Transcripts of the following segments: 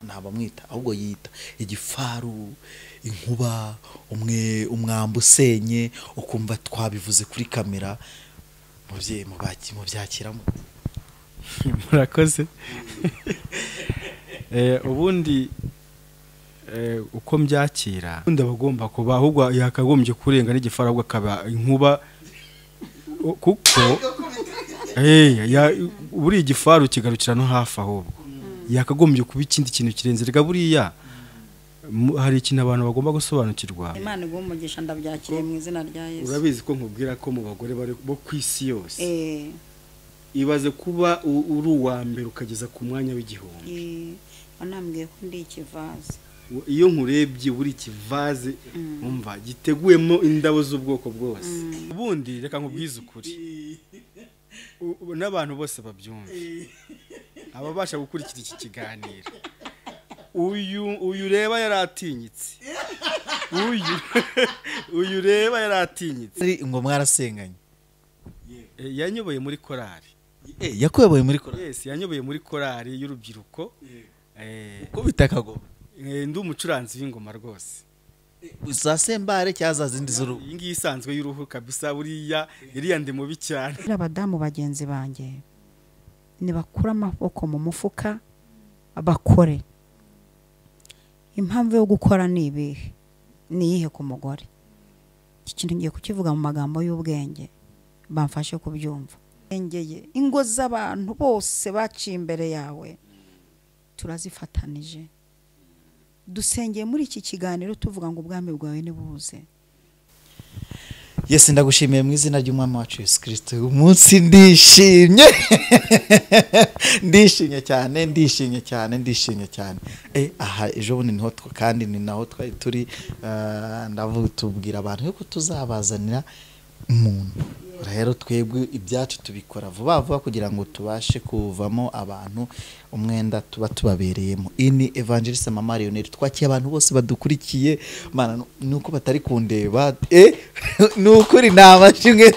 ntabamwita ahubwo yita igifaru, inkuba, umwambo usenye, ukumva twabivuze kuri kamera. Muvyeyi mubyakiramo. Murakoze. Ubundi uko mbyakira undi abagomba kuba ahubwo yakagombye kurenga n'igifaru ahubwo akaba inkuba, kuko buri igifaru kigarukira no hafi ahubwo yakagombye kuba ikindi kintu kirenze rega buriya hari ikintu abantu bagomba gusobanukirwa. Imana iguhe umugisha ndabyakiriye mu izina rya Yesu. Urabizi ko nkubwira ko mu bagore bari bo kwisi yose ibaze kuba uri uwa mbere ukageza ku mwanya w'igihumbi. Wanambwiye ko ndi ikivaze. Iyo nkurebye buri kivaze umva giteguyemo indabo z'ubwoko bwose. Ubundi reka nkubwize ukuri n'abantu bose babyumva ababasha gukurikira iki kiganiro. Uyu reba yaratinyitse, uyu reba yaratinyitse ngo mwarasenganye. Yanyoboye muri korari. Yakuyoboye muri korari? Yes, yanyoboye muri korari y'urubyiruko. Ko bitakago ndi umucuranzi w'ingoma rwose. Uzasembare cyaza zindi z'uruhu. Iyi ngiyi isanzwe y'uruhu kabisa, buriya iriya ndi mubi cyane. Abadamu bagenzi banjye nibakura amaboko mu mufuka bakore. Impamvu yo gukora ni ibihe? Ni iyihe ku mugore? Iki kintu ngiye kukivuga mu magambo y'ubwenge bamfashe kubyumva. Engeye ingo z'abantu bose baciye imbere yawe turazifatanije. Dusengeye muri iki kiganiro tuvuga ngo ubwami bwawe nibuze. Yesu ndagushimiye mu izina ry'umwami wacu Yesu Kristo. Umunsi ndishimye. Ndishimye cyane. Aha ejo bundi niho kandi ni naho twari turi ndavuga tubwira abantu yuko tuzabazanira umuntu. Rero twebwe ibyacu tubikora vuba vuba kugira ngo tubashe kuvamo abantu umwenda tuba tubabereyemo. Ini Evangeliste M.Lionel twakiye abantu bose badukurikiye mana nuko batari kundeba nukuri nabashimwe.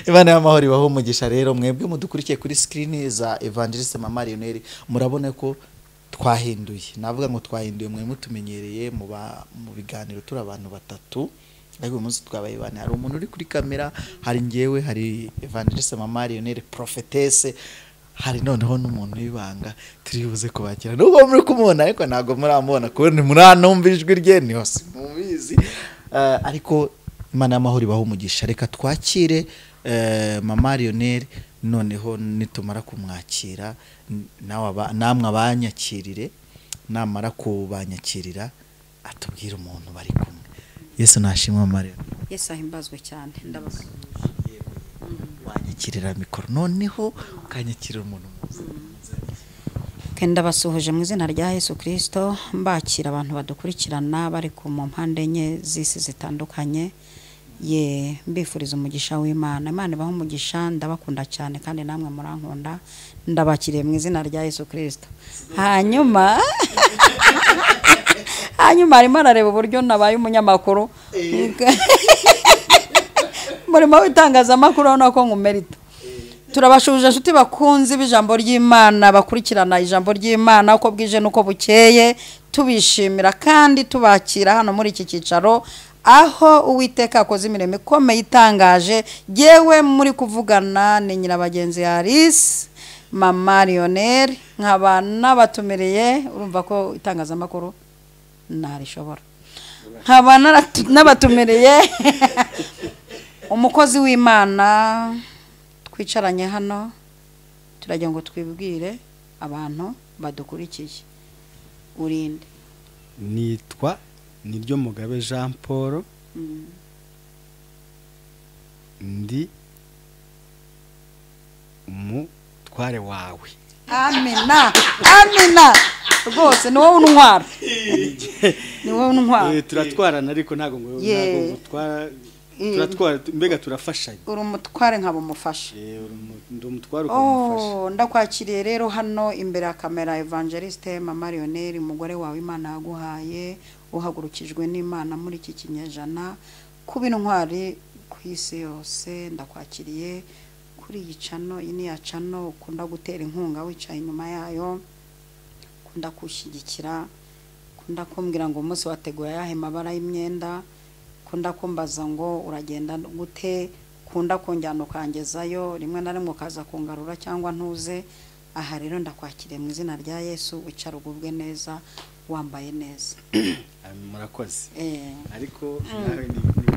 Imana y'amahoro ibaho umugisha. Rero mwebwe mudukurikiye kuri screen za Evangeliste M.Lionel murabona ko twahinduye. Navuga ngo twahinduye mwe mutumenyereye mu biganiro turi abantu batatu. Ariko umunsi twabaye bane, hari umuntu uri kuri kamera, hari ngewe, hari Evangeliste M.Lionel prophetesse, hari noneho n'umuntu wibanga turibuze kubakira. Nubwo muri kumubona ariko ntago muramubona kuko muranumva ijwi rye ni hose mubizi. Ariko Imana y'amahoro ibaho umugisha. Reka twakire M.Lionel noneho nitumara kumwakira namwe abanyakirire, namara kubanyakirira atubwira umuntu bari kumwe. Yesu nashimwe Maria. Yesu ahimbazwe cyane ndabasuje. Wanyakirira mikoro noneho ukanyakirira umuntu muzi. Kenda basuhuje mu izina rya Yesu Kristo, mbakira abantu badukurikirana bari ku mpande enye z'isi zitandukanye. Mbifuriza umugisha w'Imana. Imana ibaho umugisha, ndabakunda cyane kandi namwe murankunda. Ndabakiriye mu izina rya Yesu Kristo. Hanyuma arimo arareba uburyo nabaye umunyamakuru. Murimo w'itangazamakuru nako nkumerita. Turabashuje inshuti bakunzi b'ijambo ry'Imana bakurikirana ijambo ry'Imana uko bwije nuko bukeye, tubishimira kandi tubakira hano muri iki cyicaro aho Uwiteka akoze imirimo ikomeye itangaje. Yewe muri kuvugana ni nyirabagenzi Alice M.Lionel, nkaba nabatumereye. Urumva ko itangazamakuru narishobora. Nkaba nabatumereye umukozi w'Imana twicaranye hano turagira ngo twibwire abantu badukurikiye. Urinde? Nitwa Niryo Mugabe Jean Paul. Ndi umutware wawe. Amina. Rwose ni wowe untwara. Turatwarana ariko ntago mutwara. Turatwara mbega turafashanya. Uri umutware nkaba umufasha. Ndi umutware ukamufasha. Ndakwakiriye rero hano imbere ya kamera Evangeliste M.Lionel, umugore wawe Imana yaguhaye, uhagurukijwe n'Imana muri iki kinyejana kuba intwari ku isi yose. Ndakwakiriye ku kuri iyi cano, iyi ni ya cano ukunda gutera inkunga wicaye inyuma yayo, ukunda kushyigikira, ukunda kumbwira ngo umunsi wateguye ayahe mabara y'imyenda, ukunda kumbaza ngo uragenda gute, ukunda kunjyana ukangezayo, rimwe na rimwe ukaza kungarura cyangwa ntuze. Aha rero ndakwakiriye mu izina rya Yesu, wicara ugubwe neza, wambaye neza. Murakoze. Ariko nawe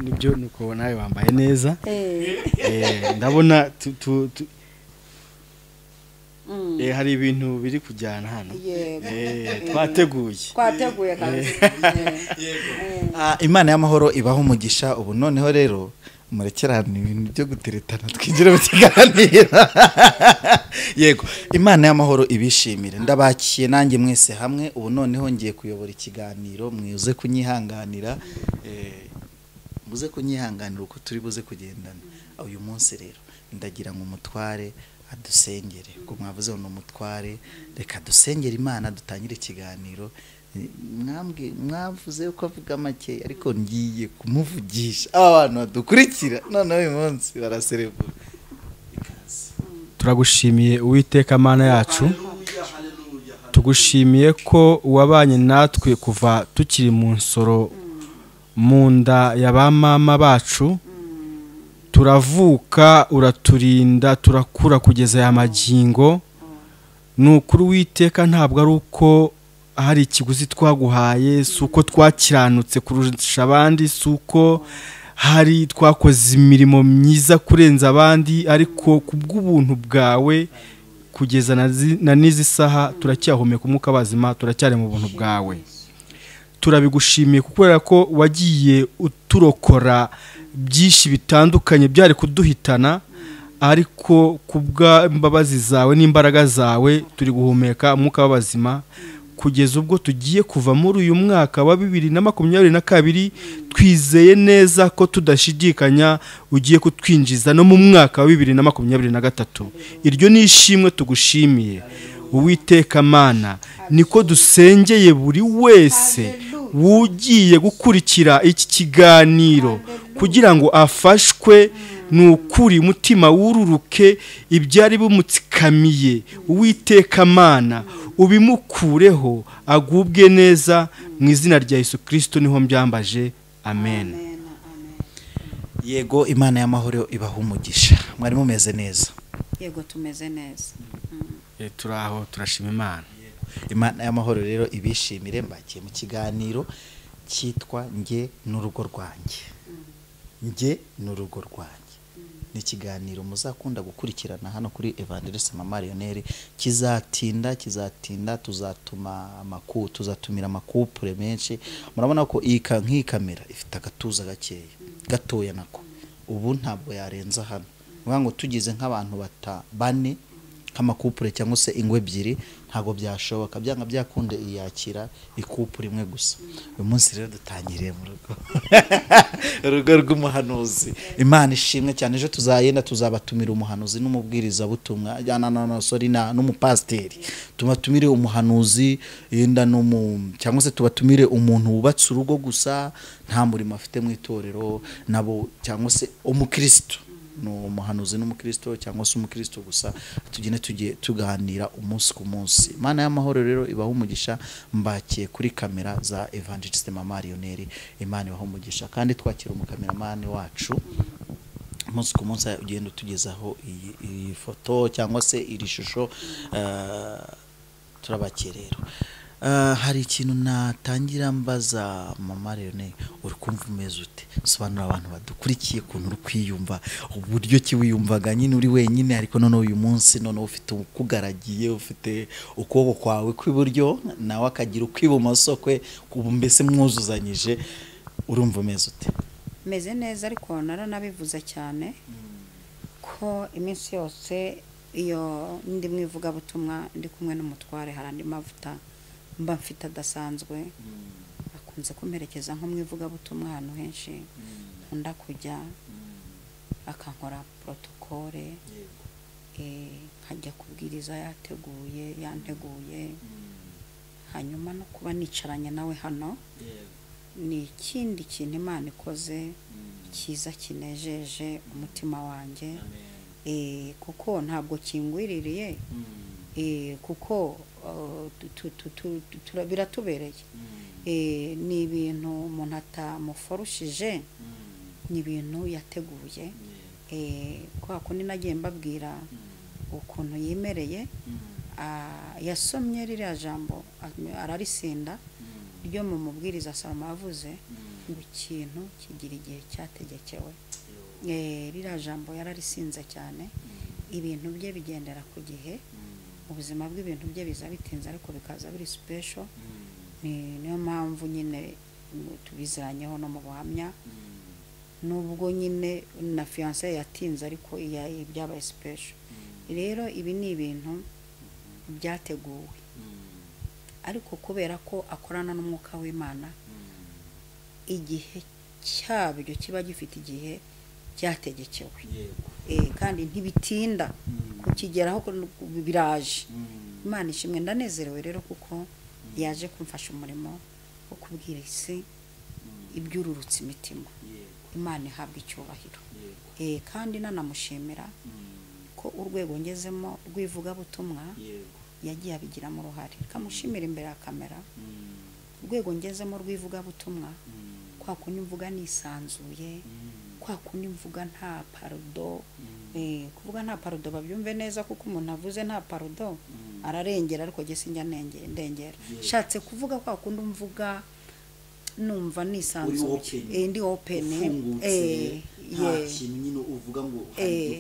nibyo nuko nawe wambaye neza. Ndabona hari ibintu biri kujyana hano. Twateguye kabisa. Imana y'amahoro ibaho umugisha. Ubu noneho rero murekerana ibintu byo guteretana twinjira mu kiganiro. Yego, Imana y'amahoro ibishimire. Ndabakiye nanjye mwese hamwe. Ubu noneho ngiye kuyobora ikiganiro, mwize kunyihanganira. Muze kunyihanganira uko turi buze kugendana. Uyu munsi rero ndagira ngo umutware adusengere. Ubwo mwavuze ngo umutware, reka dusengere Imana dutangire ikiganiro. Mwavuze uko avuga make, ariko ngiye kumuvugisha abantu badukurikira none uyu munsi baraserebura. Ikaze. Turagushimiye Uwiteka Mana yacu, tugushimiye ko wabanye natwe kuva tukiri mu nsoro mu nda ya ba mama bacu, turavuka uraturinda turakura kugeza aya magingo. Nukuri Uwiteka ntabwo ari uko hari ikiguzi twaguhaye, suko twakiranutse kurusha abandi, suko hari twakoze imirimo myiza kurenza abandi, ariko kubw'ubuntu bwawe kugeza na n'izi saha turacyahumeka umwuka bazima, turacyari mu buntu bwawe. Turabigushimiye kubera ko wagiye uturokora byinshi bitandukanye byari kuduhitana, ariko kubwa imbabazi zawe n'imbaraga zawe turi guhumeka umwuka w'abazima kugeza ubwo tugiye kuva muri uyu mwaka wa 2022. Twizeye neza ko tudashidikanya ugiye kutwinjiza no mu mwaka wa 2023. Iryo ni ishimwe tugushimiye Uwiteka Mana. Niko dusengeye buri wese wugiye gukurikira iki kiganiro kugira ngo afashwe nukuri mutima wururuke ibyari bumutsikamiye. Uwiteka Mana ubimukureho agubwe neza mu izina rya Yesu Kristo niho mbyambaje. Amen. Yego, Imana y'amahoro ibaho umugisha. Mwari mumeze neza? Yego, tumeze neza. Turaho turashima Imana. Imana y'amahoro rero ibishimire. Mbakiye mu kiganiro cyitwa Nge n'urugo rwanjye. Nge n'urugo rwanjye ni ikiganiro muzakunda gukurikirana hano kuri Evangeliste M.Lionel. Kizatinda tuzatumira amakupure menshi. Murabona ko nk'iyi kamera ifite agatuza gatoya nako. Ubu ntabwo yarenza hano. Ngo tugize nk'abantu bane nk'amakupure cyangwa se ingwe ebyiri ntabwo byashoboka, byanga byakunde iyakira ikupure imwe gusa. Uyu munsi rero dutangiriye mu rugo rw'umuhanuzi. Imana ishimwe cyane. Ejo tuzabatumira umuhanuzi n'umubwiriza butumwa n'umupasteri. Tubatumire umuhanuzi yenda cyangwa se tubatumire umuntu wubatse urugo gusa nta murimo afite mu itorero nabo, cyangwa se umukristo. No umuhanuzi n'umukristo cyangwa se umukristo gusa, tugiye tuganira umunsi ku munsi. Imana y'amahoro rero ibaho umugisha. Mbakiye kuri kamera za Evangeliste M.Lionel. Imana ibaho umugisha, kandi twakira umukameramani wacu umunsi ku munsi ugenda utugezaho iyi foto cyangwa se iri shusho. Turabakiye rero. Hari ikintu natangira mbaza M.Lionel, uri kumva umeze ute? Sobanura abantu badukurikiye kuntu uri kwiyumva, uburyo ki wiyumvaga nyine uri wenyine, ariko none uyu munsi none ufite ukugaragiye, ufite ukuboko kwawe kw'iburyo nawe akagira ukw'ibumoso kwe, ubu mbese mwuzuzanyije. Urumva umeze ute? Meze neza, ariko naranabivuze cyane ko iminsi yose iyo ndi mwivuga butumwa ndi kumwe n'umutware harandi mavuta mba mfite adasanzwe. Akunze kumperekeza nko mwivuga butumwa ahantu henshi nkunda kujya, akankora protokole, nkajya kubwiriza yanteguye. Hanyuma no kuba nicaranye nawe hano ni ikindi kintu Imana ikoze cyiza kinejeje umutima wanjye. kuko ntabwo kingwiririye kuko biratubereye ni ibintu umuntu atamuforushije ni ibintu yateguye kwa kundi nagiye mbabwira ukuntu yimereye yasomye ririya jambo ararisinda ryo mu mubwiriza Salomo yavuze ngo ikintu kigira igihe cyategekewe ririya jambo yararisinze cyane ibintu bye bigendera ku gihe ubuzima bw'ibintu bye biza bitinze ariko bikaza biri special niyo mpamvu nyine tubiziranyeho no mu buhamya nubwo nyine na fiancé yatinze ariko byabaye special rero ibi ni ibintu byateguwe ariko kubera ko akorana n'umwuka w'Imana igihe cyabyo kiba gifite igihe cyategekewe kandi ntibitinda kukigeraho biraje Imana ishimwe ndanezerewe rero kuko yaje kumfasha umurimo wo kubwira isi ibyururutse imitima Imana ihabwa icyubahiro kandi nanamushimira ko urwego ngezemo rw'ivugabutumwa yagiye abigiramo uruhare kamushimira imbere ya kamera urwego ngezemo rw'ivugabutumwa kwa kundi mvuga nisanzuye kwa kundi mvuga nta parodo kuvuga nta parodo babyumve neza kuko umuntu avuze nta parodo ararengera ariko gese njya ndengera shatse kuvuga kwa kundi mvuga numva nisanzuye ndi open kintu nyine uvuga ngo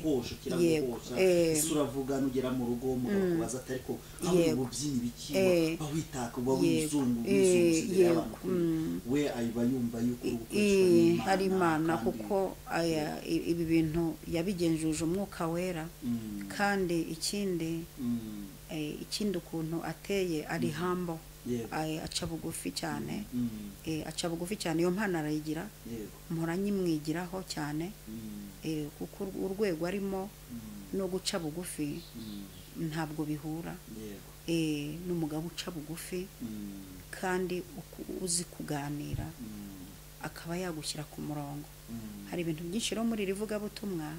hosho kiragosha isuravuga nugera mu rugo mukubaza ariko abo byini biki bawitaka bawizungu we ayiba yumva yuko hari Imana kuko ibi bintu yabigenjuje umwuka wera kandi ikindi ukuntu ateye ari humble aca bugufi cyane aca bugufi cyane iyo mpano arayigira mpora nyimwigiraho cyane kuko urwego arimo no guca bugufi ntabwo bihura n'umugabo uca bugufi kandi uzi kuganira akaba yagushyira ku murongo hari ibintu byinshi rero muri rivuga butumwa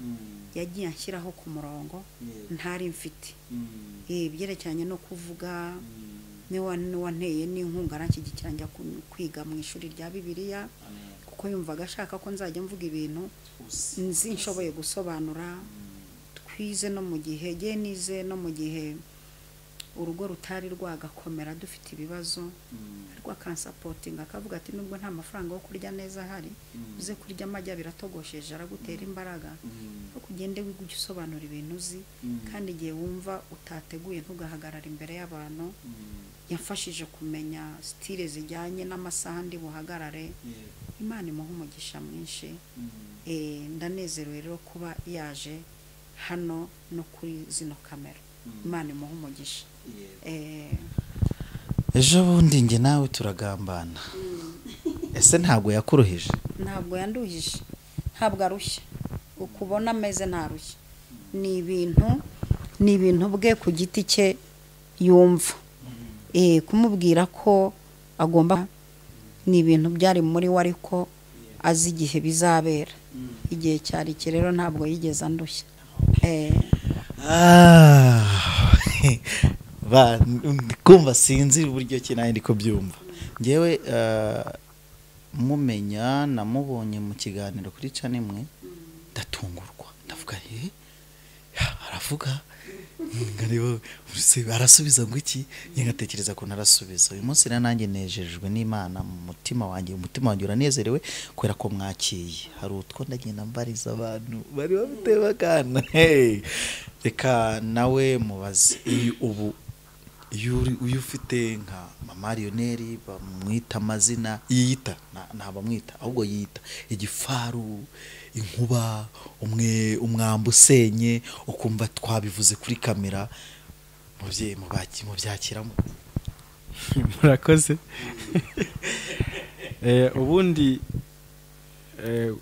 yagiye anshyiraho ku murongo ntari mfite byerekeranye no kuvuga wanteye n'inkunga aranshyigikira njya kwiga mu ishuri rya Bibiliya kuko yumvaga ashaka ko nzajya mvuga ibintu nzi nshoboye gusobanura twize no mu gihe nize no mu gihe urugo rutari rwagakomera dufite ibibazo ariko akansapotinga akavuga ati nubwo nta mafaranga yo kurya neza ahari uze kurya amajya biratogosheje aragutera imbaraga no kugende wiga usobanura ibintu uzi kandi igihe wumva utateguye ntugahagarara imbere y'abantu yafashije kumenya style zijyanye n'amasaha ndi buhagarare Imana imuha umugisha mwinshi ndanezerewe rero kuba yaje hano no kuri zino kamera Imana imuha umugisha ejo bundi nge nawe turagambana ese ntabwo yakuruhije ntabwo yanduhije ntabwo arushya ukubona ameze ntarushya ni ibintu bwe ku giti cye yumva kumubwira ko agomba ni ibintu byari muri we ariko azi igihe bizabera igihe cyari rero ntabwo yigeze andushya kumva sinzi uburyo ki nawe ndiko byumva ngewe mumenya namubonye mu kiganiro kuri cana imwe ndatungurwa ndavuga aravuga arasubiza ngo iki ngatekereza ko narasubiza uyu munsi nanjye nejejwe n'Imana mu mutima wanjye uranezerewe kubera ko mwakiye hari utwo ndagenda mbariza abantu bari bafite bakana reka nawe mubaze ubu uyu ufite nka M.Lionel bamwita amazina yiyita ntabamwita ahubwo yiyita igifaru inkuba umwambu usenye ukumva twabivuze kuri kamera mubyeyi mubyakiramo murakoze ubundi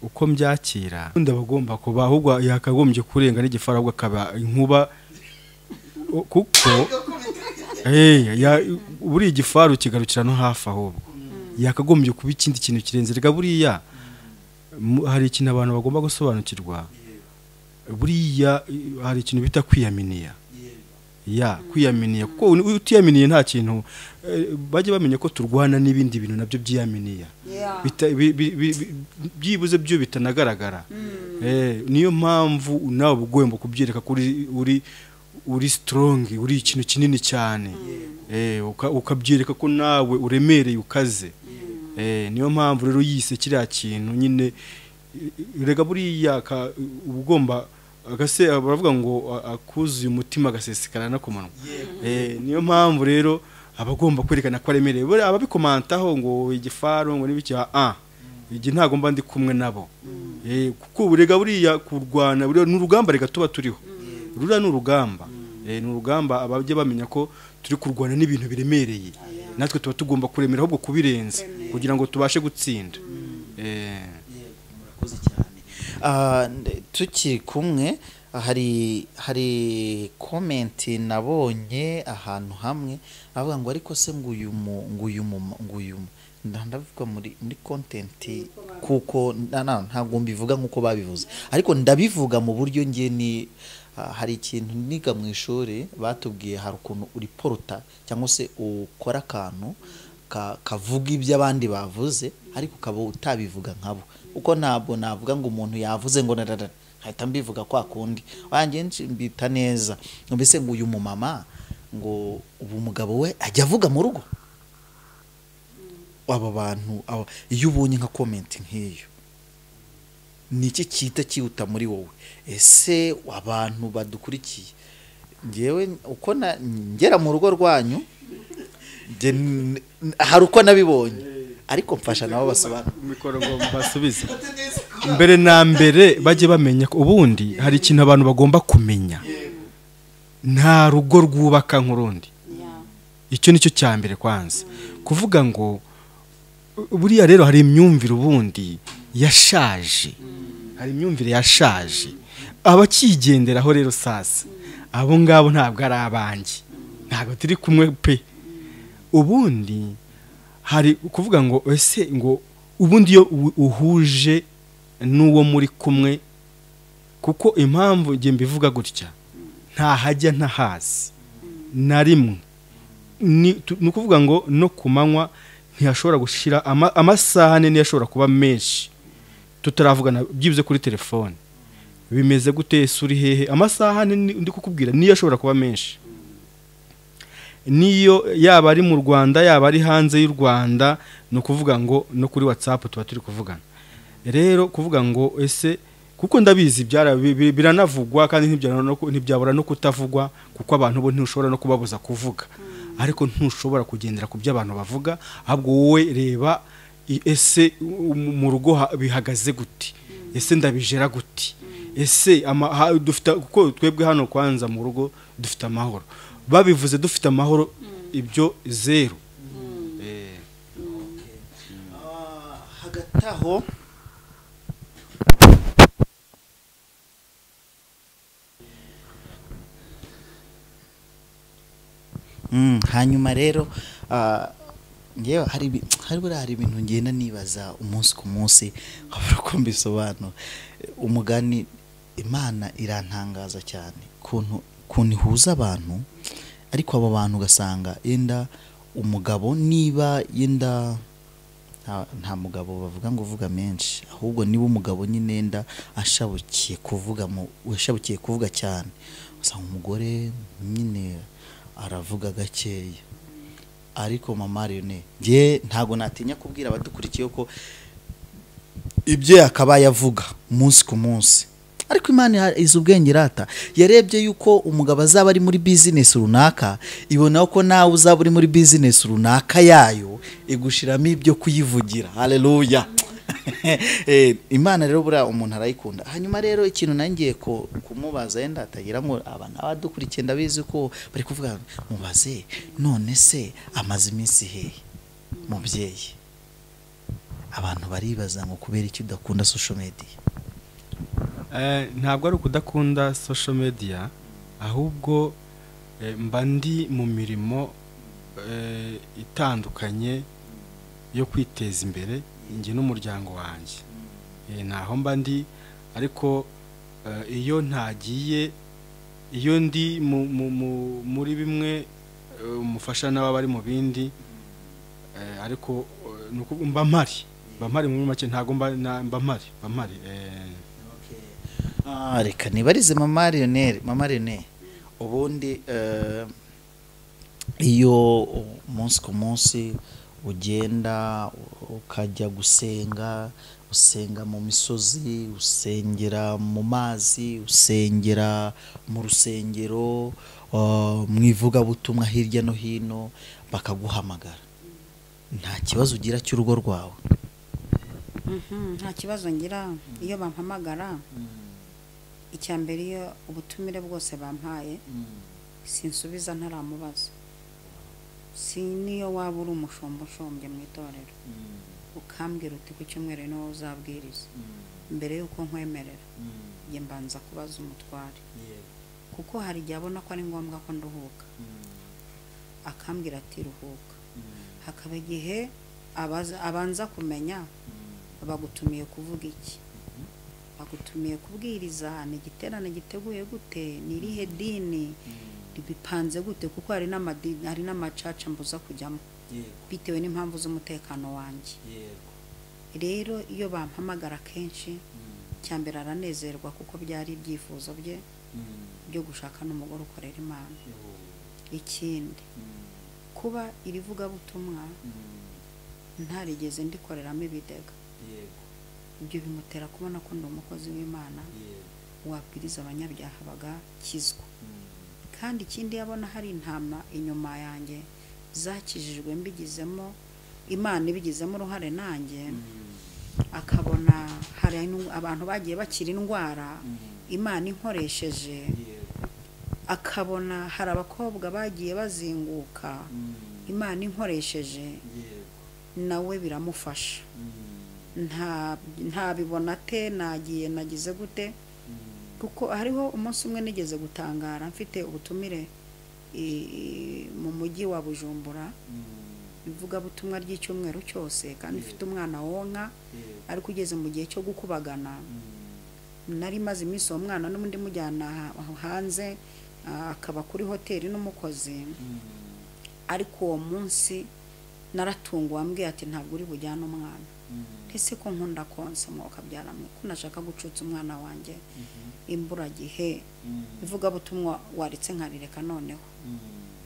uko mbyakira ubundi abagomba kuba ahubwo yakagombye kurenga n'igifaru ahubwo akaba inkuba kuko buri igifaru kigarukira no hafi ahubwo yakagombye kuba ikindi kintu kirenze rega buriya hari ikintu abantu bagomba gusobanukirwa buriya hari ikintu bita kwiyaminiya kwiyaminiya kuko utiyaminiye nta kintu bajye bamenya ko turwana n'ibindi bintu nabyo byiyaminiya byibuze byo bitanagaragara niyo mpamvu nawe ugomba kubyereka kuri uri strong uri ikintu kinini cyane ukabyereka ko nawe uremereye ukaze niyo mpamvu rero yise kiriya kintu nyine rega buriya ugomba agase baravuga ngo akuzuye umutima agasesekana no kumanwa niyo mpamvu rero abagomba kwerekana ko aremereye ababikomantaho ngo igifaro ngo nibiki igi ntago mba ndi kumwe nabo kuko burega buriya kurwana buriya n'urugamba rega tuba turiho rura n'urugamba n'urugamba abajye bamenya ko turi kurwana n'ibintu biremereye natwe tuba tugomba kuremera ahubwo kubirenza kugira ngo tubashe gutsinda murakoze cyane tukiri kumwe hari komenti nabonye ahantu hamwe avuga ngo ariko se nguyu ndavuga muri content kuko ntabwo mbivuga nkuko babivuze ariko ndabivuga mu buryo ngiye ni hari ikintu niga mu ishuri batubwiye hari ukuntu uri porota cyangwa se ukora akantu kavuga ibyo abandi bavuze ariko ukaba utabivuga nkabo uko ntabwo navuga ngo umuntu yavuze ngo hahita mbivuga kwa kundi wanjye mbita neza mbese ngo uyu mumama ngo ubu umugabo we ajya avuga mu rugo aba bantu iyo ubonye nka comment nk'iyo niki cyita kiuta muri wowe ese abantu badukurikiye ngewe uko ngera mu rugo rwanyu hari uko nabibonye ariko mfasha nabo basobanura mikoro ngo basubize mbere na mbere bajye bamenya ko ubundi hari ikintu abantu bagomba kumenya nta rugo rwubaka nk'urundi icyo nicyo cya mbere kwanza kuvuga ngo buriya rero hari imyumvire ubundi yashaje hari imyumvire yashaje abakigenderaho rero sasa abo ngabo ntabwo ari abanjye ntabwo turi kumwe pe ubundi hari kuvuga ngo ese ngo ubundi iyo uhuje n'uwo muri kumwe kuko impamvu ngiye mbivuga gutya nta hajya ntahazi na rimwe ni ukuvuga ngo no ku manywa ntiyashobora gushira amasaha ane ntiyashobora kuba menshi tutaravugana byibuze kuri telefone bimeze gute suri hehe amasaha ane ndi kukubwira niyo ashobora kuba menshi niyo yaba ari mu Rwanda yaba ari hanze y'u Rwanda no kuvuga ngo no kuri WhatsApp tuba turi kuvugana rero kuvuga ngo ese kuko ndabizi biranavugwa kandi ntibyabura no kutavugwa kuko abantu bo ntushobora no kubabuza kuvuga ariko ntushobora kugendera ku byo abantu bavuga ahubwo wowe reba ese mu rugo bihagaze gute ese ndabijera gute ese dufite kuko twebwe hano kwanza mu rugo dufite amahoro babivuze dufite amahoro ibyo zero hagati aho hanyuma rero ngewe hari ibintu ngenda nibaza umunsi ku munsi habura uko mbisobanura umugani Imana irantangaza cyane kuntu ihuza abantu ariko abo bantu ugasanga yenda umugabo niba yenda nta mugabo bavuga ngo uvuga menshi ahubwo niba umugabo nyine yenda ashabukiye kuvuga cyane usanga umugore nyine aravuga gakeya ariko M.Lionel nge ntago natinya kubwira abadukurikiye ko ibyo yakabaye avuga umunsi ku munsi ariko Imana izi ubwenge rata yarebye yuko umugabo azaba ari muri business runaka ibona ko nawe uzaba uri muri business runaka yayo igushiramo ibyo kuyivugira haleluya Imana rero bura umuntu arayikunda hanyuma rero ikintu nangiye ko kumubaza yenda atagira ngo abana badukurikiye ndabizi ko bari kuvuga mubaze none se amaze iminsi hehe mubyeyi abantu baribaza ngo kubera iki udakunda social media ntabwo ari ukudakunda social media ahubwo mba ndi mu mirimo itandukanye yo kwiteza imbere njye n'umuryango wanjye naho mba ndi ariko iyo ntagiye iyo ndi muri bimwe umufasha n'aba bari mu bindi ariko mba mpari muri make ntago mba mpari reka nibarize Mama Lionel ubundi iyo umunsi ku munsi ugenda ukajya gusenga usenga mu misozi usengera mu mazi usengera mu rusengero mu ivugabutumwa hirya no hino bakaguhamagara nta kibazo ugira cy'urugo rwawe? nta kibazo ngira iyo bampamagara. Icyambere iyo ubutumire bwose bampaye sinsubiza ntaramubaza. Si niyo waba uri umushomboshombe mu itorero ukambwira uti ku cyumweru no uzabwiriza mbere yuko nkwemerera nge mbanza kubaza umutware kuko hari igihe abona ko ari ngombwa ko nduhuka akambwira ati ruhuka. Hakaba igihe abanza kumenya bagutumiye kuvuga iki, bagutumiye kubwiriza, ni igiterane giteguye gute, ni irihe dini bipanze gute, kuko hari n'amacaca mbuza kujyamo bitewe n'impamvu z'umutekano wanjye. Rero iyo bampamagara kenshi cyambere aranezerwa kuko byari ibyifuzo bye byo gushaka n'umugore ukorera Imana. Ikindi kuba irivuga butumwa ntarigeze ndikoreramo ibidega, ibyo bimutera kubona ko ndi umukozi w'Imana wabwiriza abanyabyaha bagakizwa. Kandi ikindi yabona hari intama inyuma yanjye zakijijwe mbigizemo Imana ibigizemo uruhare nanjye, akabona hari abantu bagiye bakira indwara Imana inkoresheje, akabona hari abakobwa bagiye bazinguka Imana inkoresheje, nawe biramufasha. Ntabibona te nagize gute, kuko hariho umunsi umwe nigeze gutangara mfite ubutumire mu mujyi wa Bujumbura, bivuga butumwa ry'icyumweru cyose, kandi mfite umwana wonka ariko ugeze mu gihe cyo gukubagana. Nari maze iminsi uwo mwana n'undi mujyana hanze akaba kuri hoteli n'umukozi, ariko uwo munsi naratunguwe ambwiye ati ntabwo uri bujyane umwana. Ese ko nkunda konsa mukabyara mwe ko nashaka gucutsa umwana wanjye imburagihe, bivuga butumwa waretse nkarireka noneho.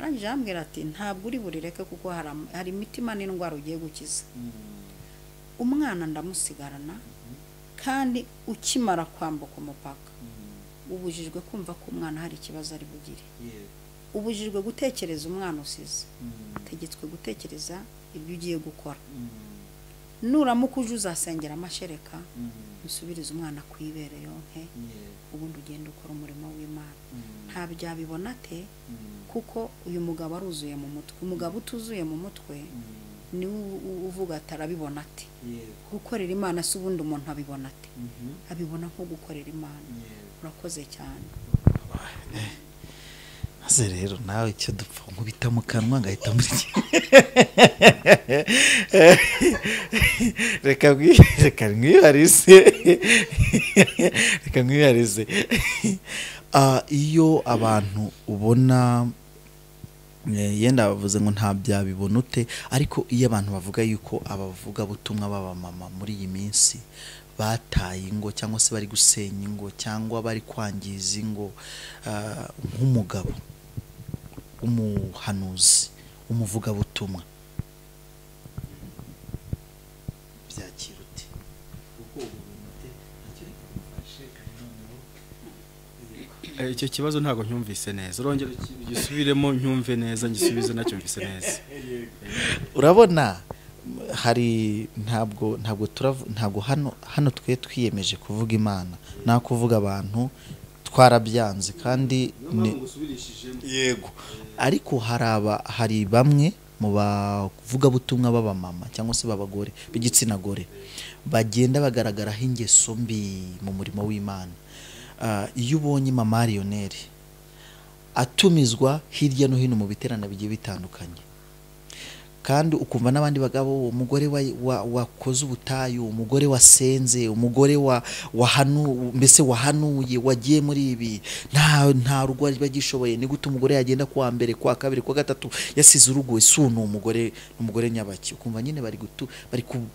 Arangije ambwira ati ntabwo uri burireke kuko hari imitima n'indwara ugiye gukiza. Umwana ndamusigarana, kandi ukimara kwambuka umupaka ubujijwe kumva ko umwana hari ikibazo ari bugire, ubujijwe gutekereza umwana usize, utegetswe gutekereza ibyo ugiye gukora. Nuramuka uje uzasengera amashereka, usubirize umwana kwibere yonke, ubundi ugenda ukora umurimo w'Imana. Nta byabibona te, kuko uyu mugabo aruzuye mu mutwe. Umugabo utuzuye mu mutwe ni uvuga atarabibona ate, gukorera Imana si ubundi umuntu abibona ate, abibona nko gukorera Imana. Urakoze cyane. Maze rero nawe icyo dupfa nkubita mu kanwa ngahita muri reka mwiharize. Iyo abantu ubona yenda bavuze ngo nta byabibona ute, ariko iyo abantu bavuga yuko abavuga butumwa b'abamama muri iyi minsi bataye ingo, cyangwa se bari gusenya ingo, cyangwa bari kwangiza ingo, nk'umugabo umuhanuzi umuvuga butumwa, byakira ute? icyo kibazo ntago ncyumvise neza, urongera gisubiremo nyumve neza, ngisubize nacyo mvise neza. Urabona hari ntabwo hano twe twiyemeje kuvuga Imana nta kuvuga abantu, twarabyanze kandi yego, ariko hari bamwe mu bavuga butumwa b'abamama cyangwa se b'abagore b'igitsina gore bagenda bagaragaraho ingeso mbi mu murimo w'Imana. Iyo ubonye Mama Lionel atumizwa hirya no hino mu biterane bigiye bitandukanye, kandi ukumva n'abandi bagabo umugore wakoze ubutayu, umugore wasenze, umugore mbese wahanuye, wagiye muri ibi nta rugo bagishoboye, ni gute umugore yagenda kuwa mbere, kuwa kabiri, kuwa gatatu yasize urugo, ese umugore nyabaki. Ukumva nyine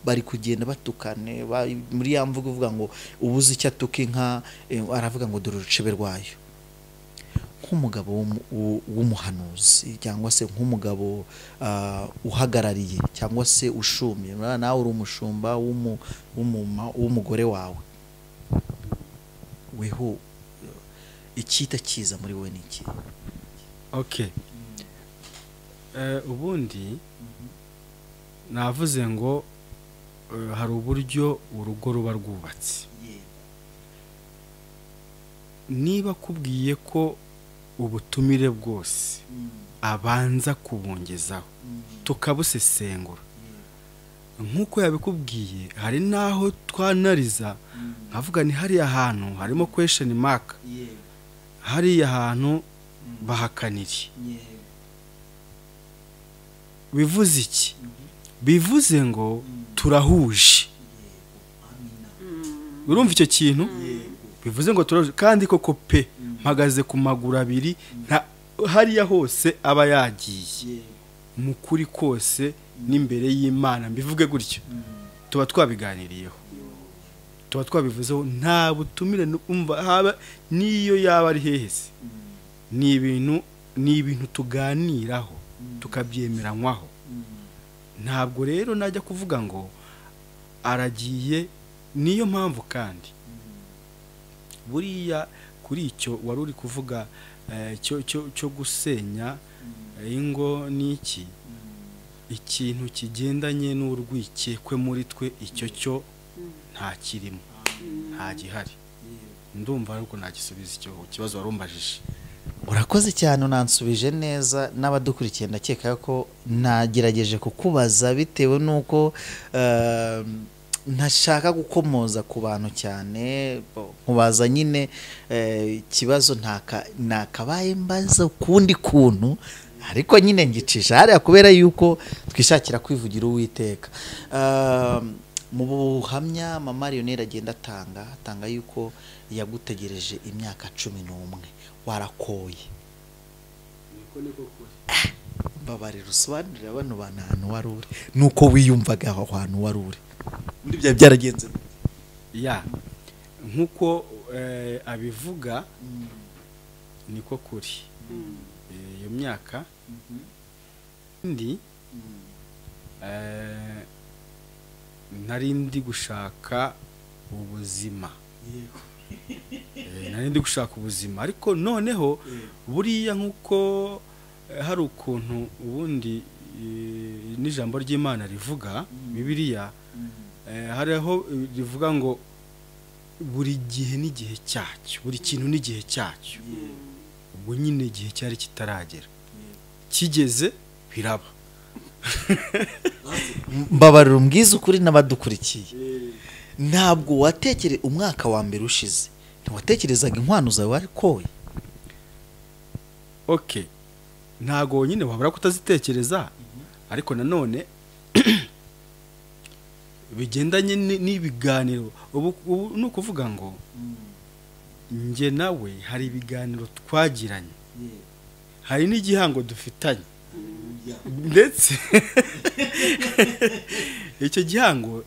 bari kugenda batukane muri ya mvugo uvuga ngo ubuze icyo atuka inka aravuga ngo dore urucebe rwayo. Nk'umugabo w'umuhanuzi cyangwa se nk'umugabo uhagarariye cyangwa se ushumye, nawe uri umushumba w'umugore wawe, weho icyita kiza muri wowe ni iki? Okay, ubundi navuze ngo hari uburyo urugo ruba rwubatse. Niba kubwiye ko ubutumire bwose abanza kubungezaho tukabusesengura nk'uko yabikubwiye, hari naho twanariza nkavuga ni hariya hantu harimo question mark, hariya hantu bahakaniri. Bivuze iki? Bivuze ngo turahuje. Urumva icyo kintu? Bivuze ngo turahuje kandi koko pe mpagaze ku maguru abiri, hariya hose aba yagiye mu kuri kose n'imbere y'Imana, mbivuge gutyo. Tuba twabiganiriyeho, tuba twabivuzeho, nta butumire umva haba niyo yaba ari hehese. Ni ibintu tuganiraho tukabyemeranywaho. Ntabwo rero najya kuvuga ngo aragiye. Niyo mpamvu kandi buriya kuri icyo wari uri kuvuga cyo gusenya ingo n'iki, ikintu kigendanye n'urwikekwe muri twe, icyo cyo nta kirimo, nta gihari. Ndumva ariko nagisubiza icyo kibazo warumbajije. Urakoze cyane, unansubije neza. N'abadukurikiye ndakeka ko nagerageje kukubaza bitewe nuko ntashaka gukomoza ku bantu cyane, nkubaza nyine ikibazo ntakabaye mbaza ukundi kuntu, ariko nyine ngicisha hariya kubera yuko twishakira kwivugira Uwiteka. Mu buhamya Mama Lionel agenda atanga yuko yagutegereje imyaka 11 warakoye. Babarira usobanurira bano bantu ahantu wari uri nuko wiyumvaga aho hantu wari uri, muri bya byaragenze nkuko abivuga niko kuri. Iyo myaka ndi nari ndi gushaka ubuzima, ariko noneho buriya nkuko hari ukuntu ubundi n'ijambo ry'Imana rivuga, Bibiliya hariho rivuga ngo buri gihe n'igihe cyacyo, buri kintu n'igihe cyacyo. Ubwo nyine igihe cyari kitaragera, kigeze biraba. Mbabarira umbwiza ukuri n'abadukurikiye, ntabwo watekereza umwaka wa mbere ushize, ntiwatekerezaga inkwano zawe warikoye? Okay, ntago nyine wabura kutazitekereza, ariko nanone bigendanye n'ibiganiro. Ubu nukuvuga ngo nge nawe hari ibiganiro twagiranye, hari n'igihango dufitanye, ndetse icyo gihango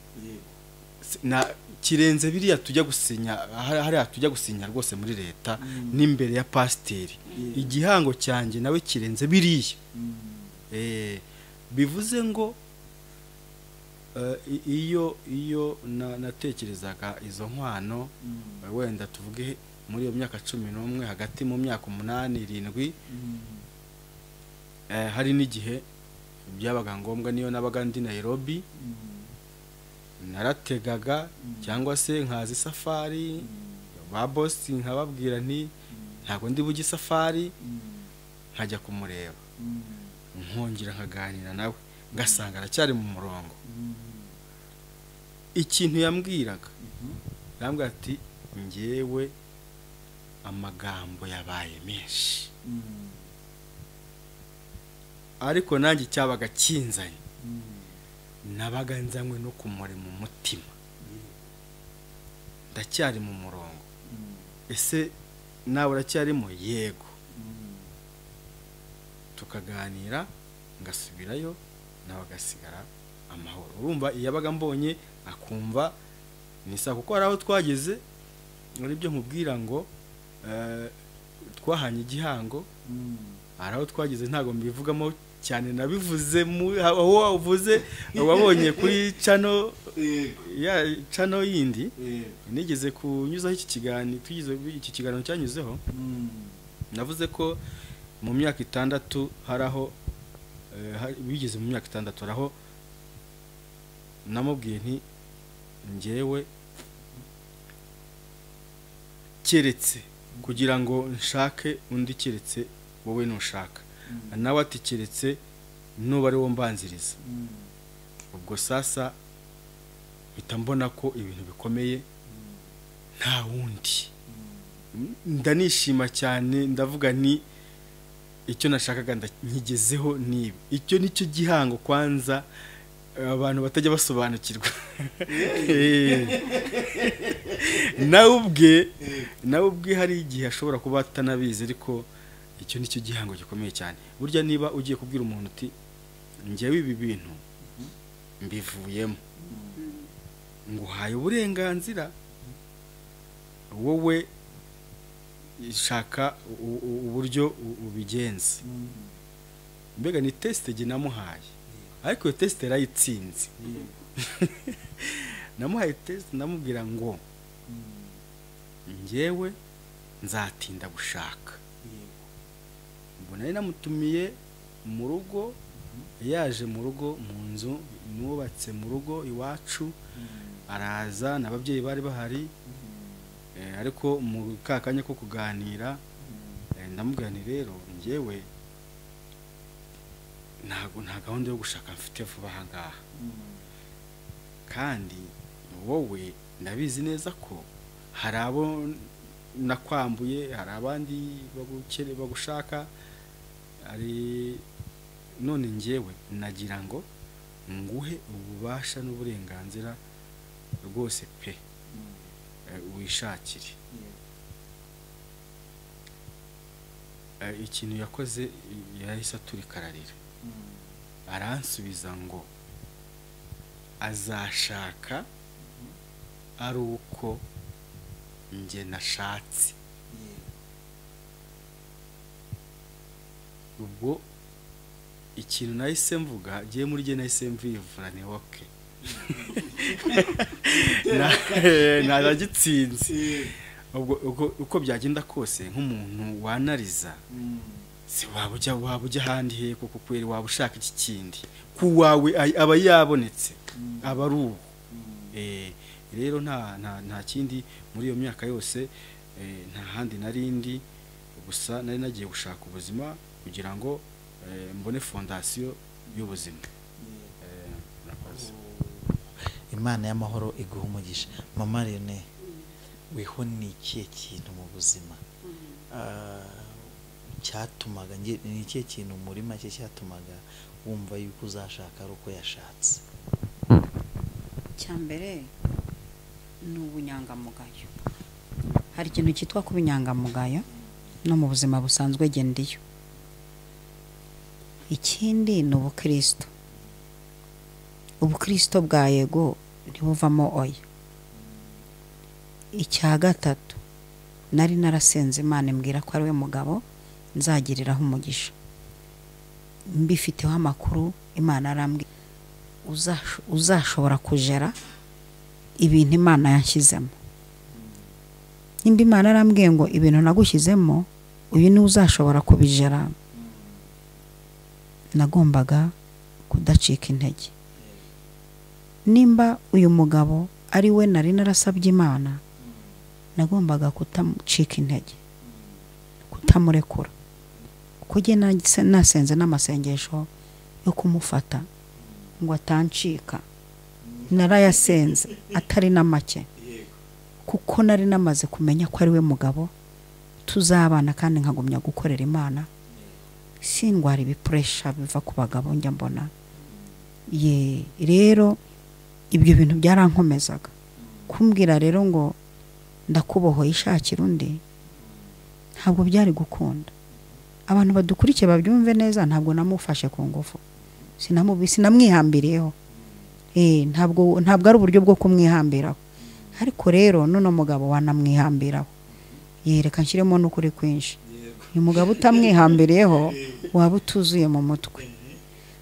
kirenze biriya tujya gusinya, hariya tujya gusinya rwose muri leta n'imbere ya pasiteri. Igihango cyanjye nawe kirenze biriya. Bivuze ngo iyo natekerezaga izo nkwano, wenda tuvuge muri iyo myaka 11, hagati mu myaka 8-7, hari n'igihe byabaga ngombwa niyo nabaga ndi Nairobi, narategaga cyangwa se nkaza safari, ba boss nkababwira nti ntago ndi bugi safari, nkajya kumureba, nkongera nkaganira nawe, ngasanga aracyari mu murongo. Ikintu yambwiraga, yambwira ati ngewe amagambo yabaye menshi, ariko nanjye cyabaga kinzanye nabaga nzanywe no kumuri mu mutima ndacyari mu murongo ese nawe uracyarimo yego tukaganira ngasubirayo nawe agasigara amahoro urumva iyabaga mbonye akumva nisa kuko hari aho twageze muri byo mubwira ngo twahanye igihango hari aho twageze ntago mbivugamo cyane nabivuze aho wavuze wabonye kuri channel yindi nigeze kunyuzaho iki kiganiro tugize iki kiganiro cyanyuzeho navuze ko mu myaka 6 haraho bigeze mu myaka 6 haraho namubwiye nti ngewe keretse kugira ngo nshake undi keretse wowe nushaka nawe ati keretse nuba ari wo mbanziriza ubwo sasa bitambona ko ibintu bikomeye nta wundi ndanishima cyane ndavuga ni icyo nashakaga nkigezeho nibi icyo nicyo gihango kwanza abantu batajya basobanukirwa nawe ubwe hari igihe ashobora kuba atanabizi ariko icyo nicyo gihango gikomeye cyane burya niba ugiye kubwira umuntu uti njyewe ibi bintu mbivuyemo nguhaye uburenganzira wowe shaka uburyo ubigenza mbega ni test namuhaye ariko iyo test yarayitsinze namuhaye test namubwira ngo njyewe nzatinda gushaka mbona ari namutumiye mu rugo yaje mu rugo mu nzu nubatse mu rugo iwacu araza n'ababyeyi bari bahari ariko mu kakanya ko kuganira ndamubwira nti rero njyewe nta gahunda yo gushaka mfite vuba aha ngaha kandi wowe ndabizi neza ko hari abo nakwambuye hari abandi bagushaka ari none njyewe nagira ngo nguhe ububasha n'uburenganzira rwose pe wishakire ikintu yakoze yahise aturikararira aransubiza ngo azashaka ari uko njye nashatse ubwo ikintu nahise mvuga giye muri jye nahise mvivura ni oke naragitsinze uko byagenda kose nk'umuntu wanariza si waba ujya ahandi he kuko kweri waba ushaka iki kindi ku wawe aba yabonetse aba ari ubu rero nta kindi muri iyo myaka yose nta handi narindi gusa nari nagiye gushaka ubuzima kugira ngo mbone fondasiyo y'ubuzima. Imana y'amahoro iguhe umugisha. Mama Lionel, weho ni ikihe kintu mu buzima cyatumaga ni ikihe kintu muri make cyatumaga wumva yuko uzashaka ari uko yashatse? Cyambere ni ubunyangamugayo. Hari ikintu cyitwa kuba inyangamugayo no mu buzima busanzwe gendiyo. Ikindi ni ubukristo. Ubukristo bwa yego ntibuvamo oya. Icya gatatu, nari narasenze Imana imbwira ko ari we mugabo nzagiriraho umugisha. Mbifiteho amakuru Imana arambwira uzashobora kujera ibintu Imana yanshyizemo. Nimba Imana arambwiye ngo ibintu nagushyizemo uyu ni uzashobora kubijera, nagombaga kudacika intege. Nimba uyu mugabo ari we nari narasabye Imana, nagombaga kutamucika intege, kutamurekura. Kujye nasenze n'amasengesho yo kumufata ngo atancika, narayasenze atari na make, kuko nari namaze kumenya ko ari we mugabo tuzabana kandi nkagumya gukorera Imana. Sindwara ibipuresha biva ku bagabo njya mbona, ye rero ibyo bintu byarankomezaga kumbwira rero ngo ndakubohoye ishakira undi ntabwo byari gukunda. Abantu badukurikiye babyumve neza, ntabwo namufashe ku ngufu, sinamwihambiriyeho, ntabwo ari uburyo bwo kumwihambiraho. Ariko rero none umugabo wanamwihambiraho, reka nshyiremo n'ukuri kwinshi. Uyu mugabo utamwihambiriyeho waba utuzuye mu mutwe.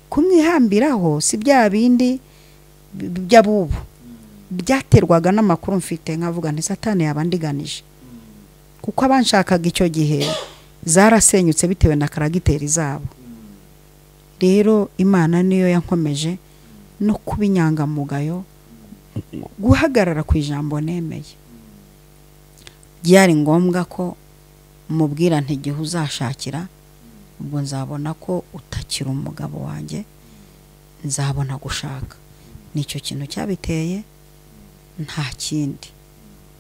Kumwihambiraho si bya bindi by'abubu byaterwaga n'amakuru mfite nkavuga nti Satani yabandiganije, kuko abanshakaga icyo gihe zarasenyutse bitewe na karagiteri zabo. Rero Imana niyo yankomeje no kuba inyangamugayo, guhagarara ku ijambo nemeye. Byari ngombwa ko mubwira nti igihe uzashakira ubwo nzabona ko utakira umugabo wanjye, nzabona gushaka. Nicyo kintu cyabiteye, nta kindi.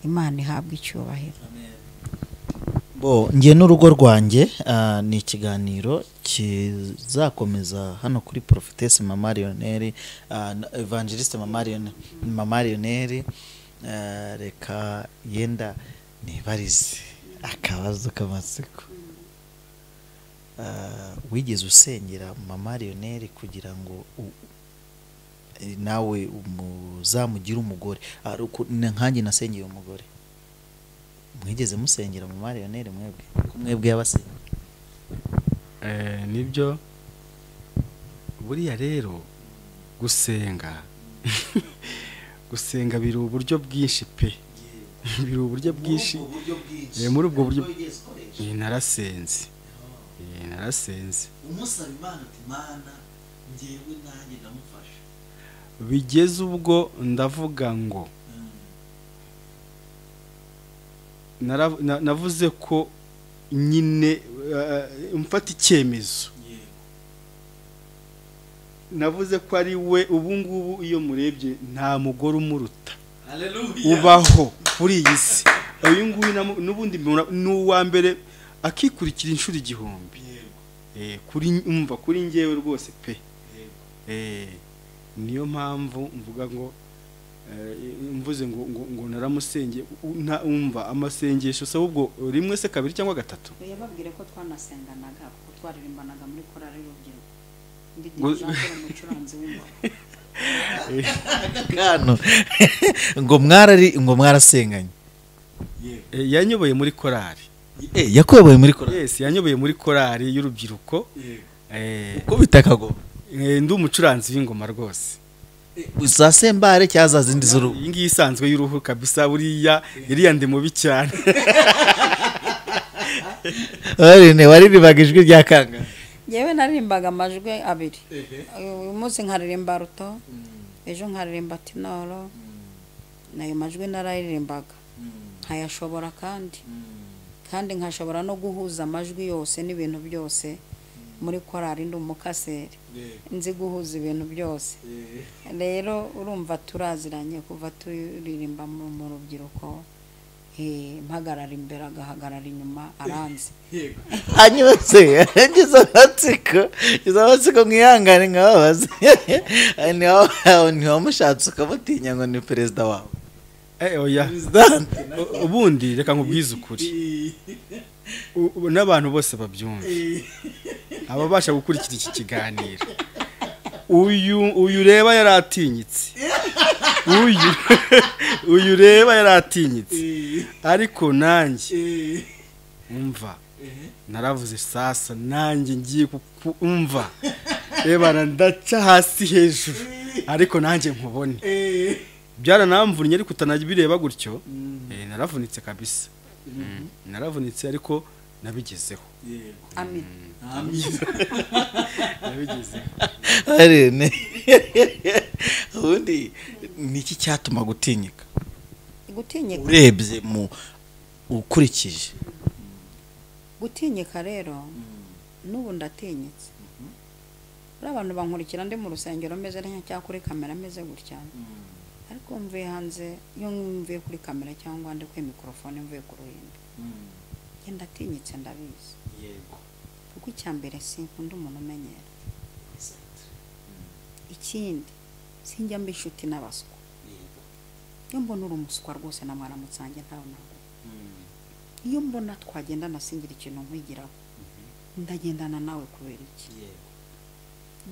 Imana ihabwa icyubahiro. Ngiye n'urugo rwanjye ni ikiganiro kizakomeza hano kuri Prophetess Mama Lionel, Evangeliste Mama Lionel. Reka yenda nibarize akabazo k'amatsiko. Wigeze usengera Mama Lionel kugira ngo nawe uzamugire umugore? Nkanjye nasengeye umugore. Mwigeze musengera Mama Lionel mwebwe? Mwebwe yabasengera? Nibyo. Buriya rero gusenga gusenga biri uburyo bwinshi pe. Biri uburyo bwinshi. Muri ubwo buryo narasenze. Narasenze. Umusaba Imana ati Mana ngewe nanjye ndamufasha. Bigeze ubwo ndavuga ngo navuze ko nyine mfata icyemezo. Navuze ko ari we ubu ngubu iyo murebye nta mugore umuruta ubaho kuri iyi si. Uyu nguyu n'ubundi n'uwa mbere akikurikira inshuro igihumbi. Kuri njyewe rwose pe. Niyo mpamvu mvuga ngo mvuze ngo naramusenge. Umva amasengesho se ubwo rimwe se kabiri cyangwa gatatu. Yababwire ko twanasenganaga kuko twaririmbanaga muri korali y'urubyiruko. Ngo mwarasenganye. Yanyoboye muri korali. Yakoboye muri korali? Yes, yanyoboye muri korali y'urubyiruko. Ko bitakago. Ndi umucuranzi w'ingoma rwose. Uzasembare cyaza zindi z'uruhu? Iyi ngiyi isanzwe y'uruhu kabisa, buriya iriya ndi mubi cyane. Waririmbaga ijwi rya kanga? Yewe naririmbaga amajwi abiri. Uyu munsi nkaririmba ruto, ejo nkaririmba tinoro. Nayo majwi nararirimbaga nkayashobora kandi nkashobora no guhuza amajwi yose n'ibintu byose. Muri korali ndi umukaseri, nzi guhuza ibintu byose. Rero urumva turaziranye kuva turirimba mu rubyiruko. Mpagarara imbere agahagarara inyuma aranze. Anyose ngize amatsiko mwihangane nkababaza. Ntiwamushatse ukamutinya ngo ni perezida wawe? Oya. Ubundi reka nkubwize ukuri. N'abantu bose babyumva, ababasha gukurikira iki kiganiro. Uyu reba yaratinyitse. Uyu reba yaratinyitse. Ariko nanjye umva naravuze sasa nanjye ngiye kumva. Reba ndaca hasi hejuru ariko nanjye nkubone. Byaranamvunye ariko utanabireba gutyo. Naravunitse kabisa. Naravunitse ariko nabigezeho. Amen. Nabigezeho. Arene. Ubundi niki cyatuma gutinyika? Gutinyika urebye mu ukurikije. Gutinyika rero n'ubu ndatinyitse. Abantu bankurikira ndi mu rusengero meze nka kuri kamera meze gutya. Ariko mvuye hanze iyo mvuye kuri kamera cyangwa ndi kuri mikrofone mvuye ku ruhimbi. Ngenda atinyitse ndabizi. Yego. Kuko icyambere sinkunda umuntu umenyera. ikindi sinjya mba inshuti n'abaswa iyo mbona uri umuswa rwose na mwaramutsange ntawe ntabwo iyo mbona twagenda nasingira ikintu nkwigiraho ndagendana nawe kubera iki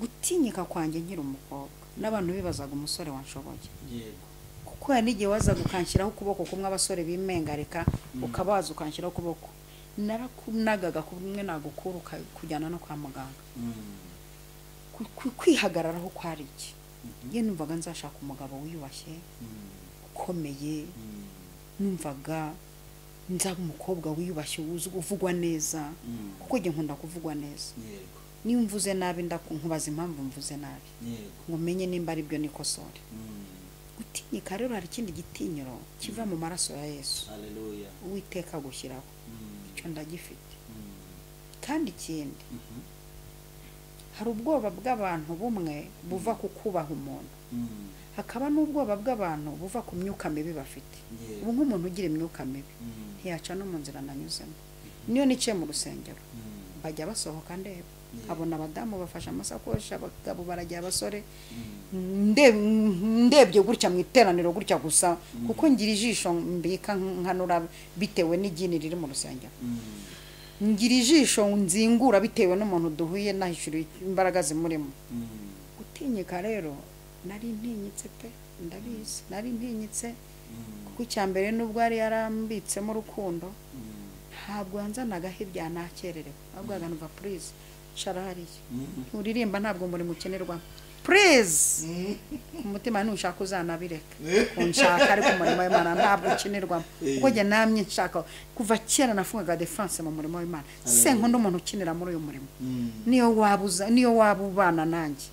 gutinyika kwanjye nkiri umukobwa n'abantu bibazaga umusore wanshoboye kuko ya n'igihe waza gukanshyiraho ukuboko kumwe abasore bimengareka ukabaza ukanshyiraho ukuboko narakunagaga kumwe nagukura kujyana no kwa muganga kwihagararaho ko ari iki ye numvaga nzashaka umugabo wiyubashye ukomeye numvaga nzaba umukobwa wiyubashye uvugwa neza kuko njye nkunda kuvugwa neza niyo mvuze nabi ndakunkubaza impamvu mvuze nabi ngo menye nimba ari byo nikosore gutinyika rero hari ikindi gitinyiro kiva mu maraso ya Yesu Uwiteka gushyiraho icyo ndagifite kandi ikindi hari ubwoba bw'abantu bumwe buva ku kubaha umuntu hakaba n'ubwoba bw'abantu buva ku myuka mibi bafite ubu nk'umuntu ugira imyuka mibi ntiyaca no mu nzira nanyuzemo niyo niciye mu rusengero bajya basohoka ndeba abona abadamu bafashe amasakoshi abagabo barajya abasore ndebye gutya mu iteraniro gutya gusa kuko ngira ijisho mbika nkanura bitewe n'igini riri mu rusengero ngira ijisho nzingura bitewe n'umuntu duhuye nahishuriye imbaraga zimurimo gutinyika rero nari ntinyitse pe ndabizi nari ntinyitse kuko icyambere nubwo ari yarambitsemo urukundo ntabwo yanzanagaho ibya nakererewe ahubwo aganumva please sharahariye uririmba ntabwo muri mukenerwa please umutima ntushaka uzanabireka unshaka ariko umurimo w'Imana ntabwo ukinirwamo kuko njye namye nshaka kuva kera nafungaga defense mu murimo w'Imana se nkunda umuntu ukinira muri uyu murimo niyo wabubana nanjye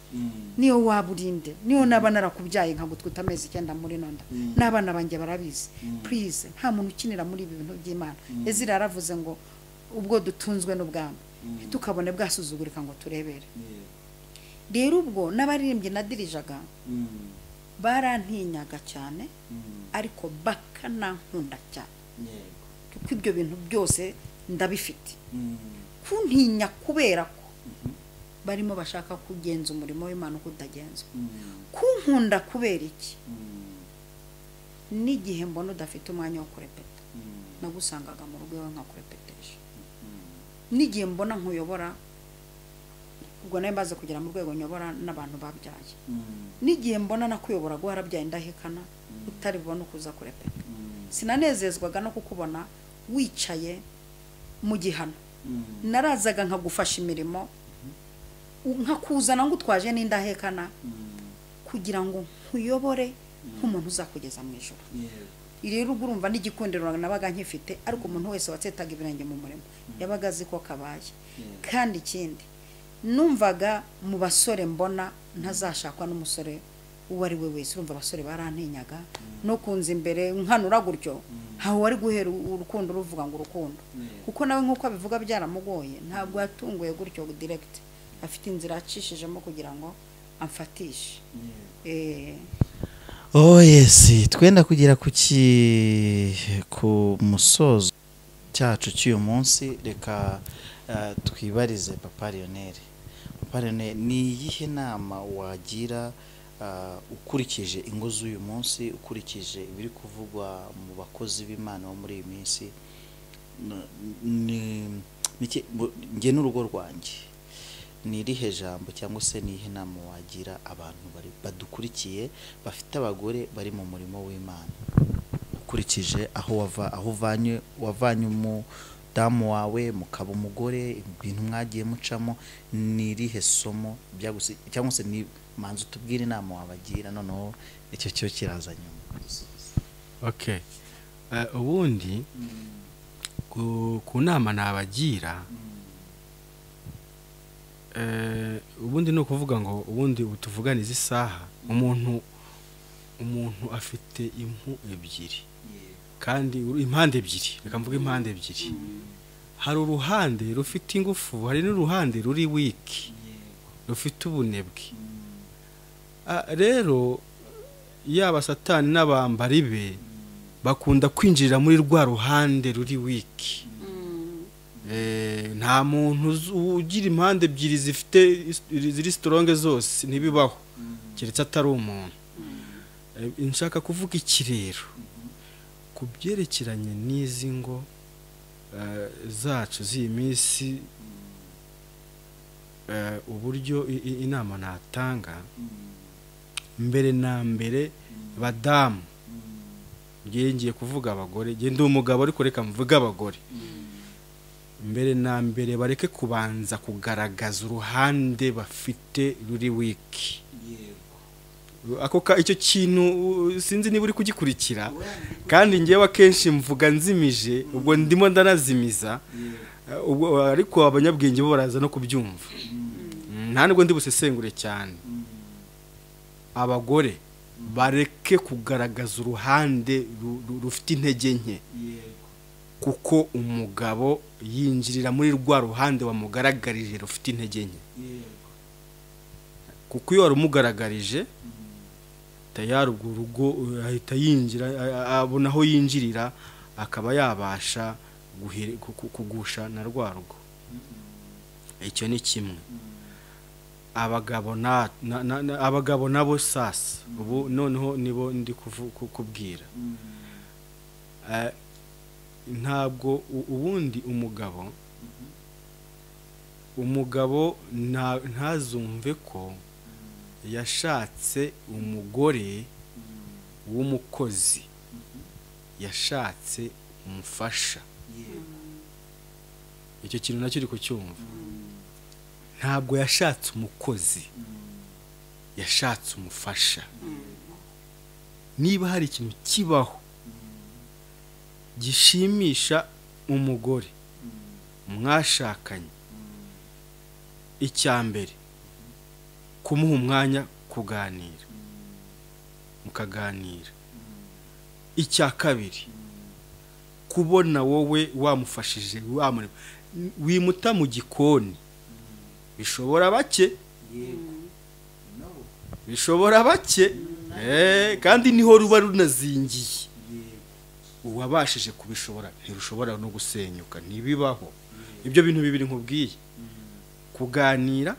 niyo waburinde niyo naba narakubyaye nkagutwita amezi 9 muri nonda n'abana banjye barabizi please nta muntu ukinira muri ibi bintu by'Imana Ezira yaravuze ngo ubwo dutunzwe n'ubwami tukabone bwasuzugurika ngo turebere rero ubwo n'abaririmbye nadirijaga barantinyaga cyane ariko bakanankunda cyane kuko ibyo bintu byose ndabifite kuntinya kubera ko barimo bashaka kugenza umurimo w'Imana uko utagenzwa kunkunda kubera iki n'igihe mbona udafite umwanya wo kurepeta nagusangaga mu rugo nka kurepetesha n'igihe mbona nkuyobora ubwo nawe mbaze kugera mu rwego nyobora n'abantu babyaye n'igihe mbona nakuyobora guharabyaye ndahekana utari bubone ukuza kurepeta sinanezezwaga no kukubona wicaye mu gihano narazaga nkagufasha imirimo nkakuzana ngo utwaje n'indahekana kugira ngo nkuyobore nk'umuntu uzakugeza mu ijoro rero urumva n'igikundiro nabaga nkifite ariko umuntu wese watsetaga ibirenge mu murimo yabaga azi ko kabaye kandi ikindi numvaga mu basore mbona ntazashakwa n'umusore uwo ari we wese urumva abasore barantinyaga no kunza imbere nkanura gutyo hawo wari guhera urukundo ruvuga ngo urukundo kuko nawe nkuko abivuga byaramugoye ntabwo yatunguye gutyo direct afite inzira acishijemo kugira ngo amfatishe oh yes twenda kugira ku musozo cyacu cy'uyu munsi reka twibarize Papa Lionel. Papa Lionel, ni iyihe nama wagira ukurikije ingo z'uyu munsi, ukurikije ibiri kuvugwa mu bakozi b'Imana bo muri iyi minsi, nge n'urugo rwanjye, ni irihe jambo cyangwa se ni iyihe nama wagira abantu badukurikiye bafite abagore bari mu murimo w'Imana, ukurikije aho wavanye umudamu wawe mukaba umugore, ibintu mwagiye mucamo, ni irihe somo cyangwa se ni manzi utubwire inama wabagira, noneho icyo cyo kiraza nyuma. Okay, ubundi ku nama nabagira, ubundi no kuvuga ngo ubundi utuvuganiza isaha, umuntu afite impu ebyiri kandi impande ebyiri, reka mvuge impande ebyiri. Hari uruhande rufite ingufu, hari n'uruhande ruri weak, rufite ubunebwe. Rero yaba Satani n'abambari be bakunda kwinjirira muri rwa ruhande ruri weak. Nta muntu ugira impande ebyiri zifite ziri strong zose, ntibibaho. keretse atari umuntu. Nshaka kuvuga iki rero ku byerekeranye n'izi ngo zacu z'iyi minsi, uburyo inama natanga mbere na mbere badamu, ngiye kuvuga abagore, ndi umugabo ariko reka mvuga abagore, mbere na mbere bareke kubanza kugaragaza uruhande bafite ruri wiki. Icyo kintu sinzi niba uri kugikurikira, kandi ngewe akenshi mvuga nzimije, ubwo ndimo ndanazimiza, ariko abanyabwenge bo baraza no kubyumva, nta nubwo ndi busesengure cyane. Abagore bareke kugaragaza uruhande rufite intege nke, kuko umugabo yinjirira muri rwa ruhande wamugaragarije rufite intege nke, kuko iyo warumugaragarije tayari urwo rugo ahita yinjira, abona aho yinjirira, akaba yabasha kugusha na rwa rugo. Icyo ni kimwe. Abagabo nabo sasa ubu noneho nibo ndi kubwira, ntabwo ubundi umugabo ntazumve ko yashatse umugore w'umukozi, yashatse umufasha. Icyo kintu nacyo uri kucyumva. Ntabwo yashatse umukozi, yashatse umufasha. Niba hari ikintu kibaho gishimisha umugore mwashakanye, icya mbere kumuha umwanya kuganira, mukaganira. Icya kabiri kubona wowe wamufashije, wimuta mu gikoni. Bishobora bake, kandi niho ruba runazingiye. Uwabashije kubishobora ntirushobora no gusenyuka, ntibibaho. Ibyo bintu bibiri nkubwiye, kuganira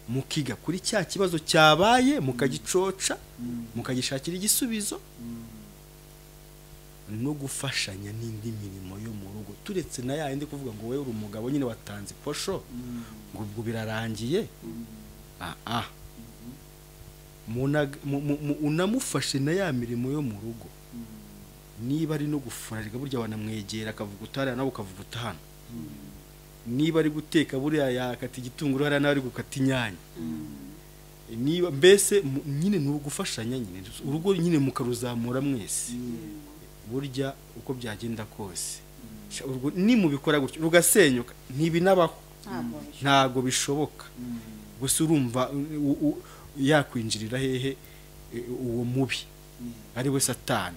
mukiga kuri cya kibazo cyabaye, mukagicoca, mukagishakira igisubizo, no gufashanya n'indi mirimo yo mu rugo. Turetse na yandi kuvuga ngo wewe uri umugabo nyine watanze posho ngo ubwo birarangiye. Unamufashe na ya mirimo yo mu rugo. Niba ari no gufurarika, burya wanamwegera akavuga utari nawe ukavuga utahana. Niba ari guteka, buriya yakata igitunguru hari nawe ari gukata inyanya. Niba mbese nyine ni ugufashanya, nyine urugo nyine mukaruzamura mwese. Burya uko byagenda kose ni mubikora gutyo rugasenyuka, ntibinabaho, ntago bishoboka. Gusa urumva yakwinjirira hehe uwo mubi ari we Satani?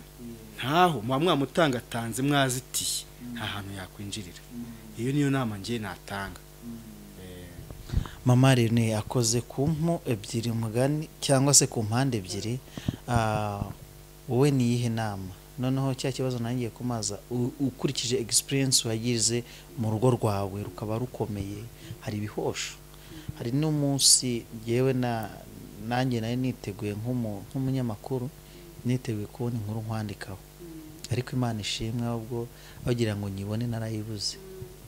Ntaho mwamutangatanze mwazitiye, nta hantu yakwinjirira. Iyo niyo nama ngiye natanga. Mama Lionel akoze ku mpu ebyiri mugani, cyangwa se ku mpande ebyiri. Wowe ni yihe nama? Noneho cya kibazo nangiye kumaza, ukurikije experience wagize mu rugo rwawe rukaba rukomeye, hari ibihosho, hari n'umunsi yewe nanjye nari niteguye nk'umunyamakuru, niteguye kubona inkuru nkwandikaho, ariko Imana ishimwe ahubwo bagira ngo nyibone narayibuze.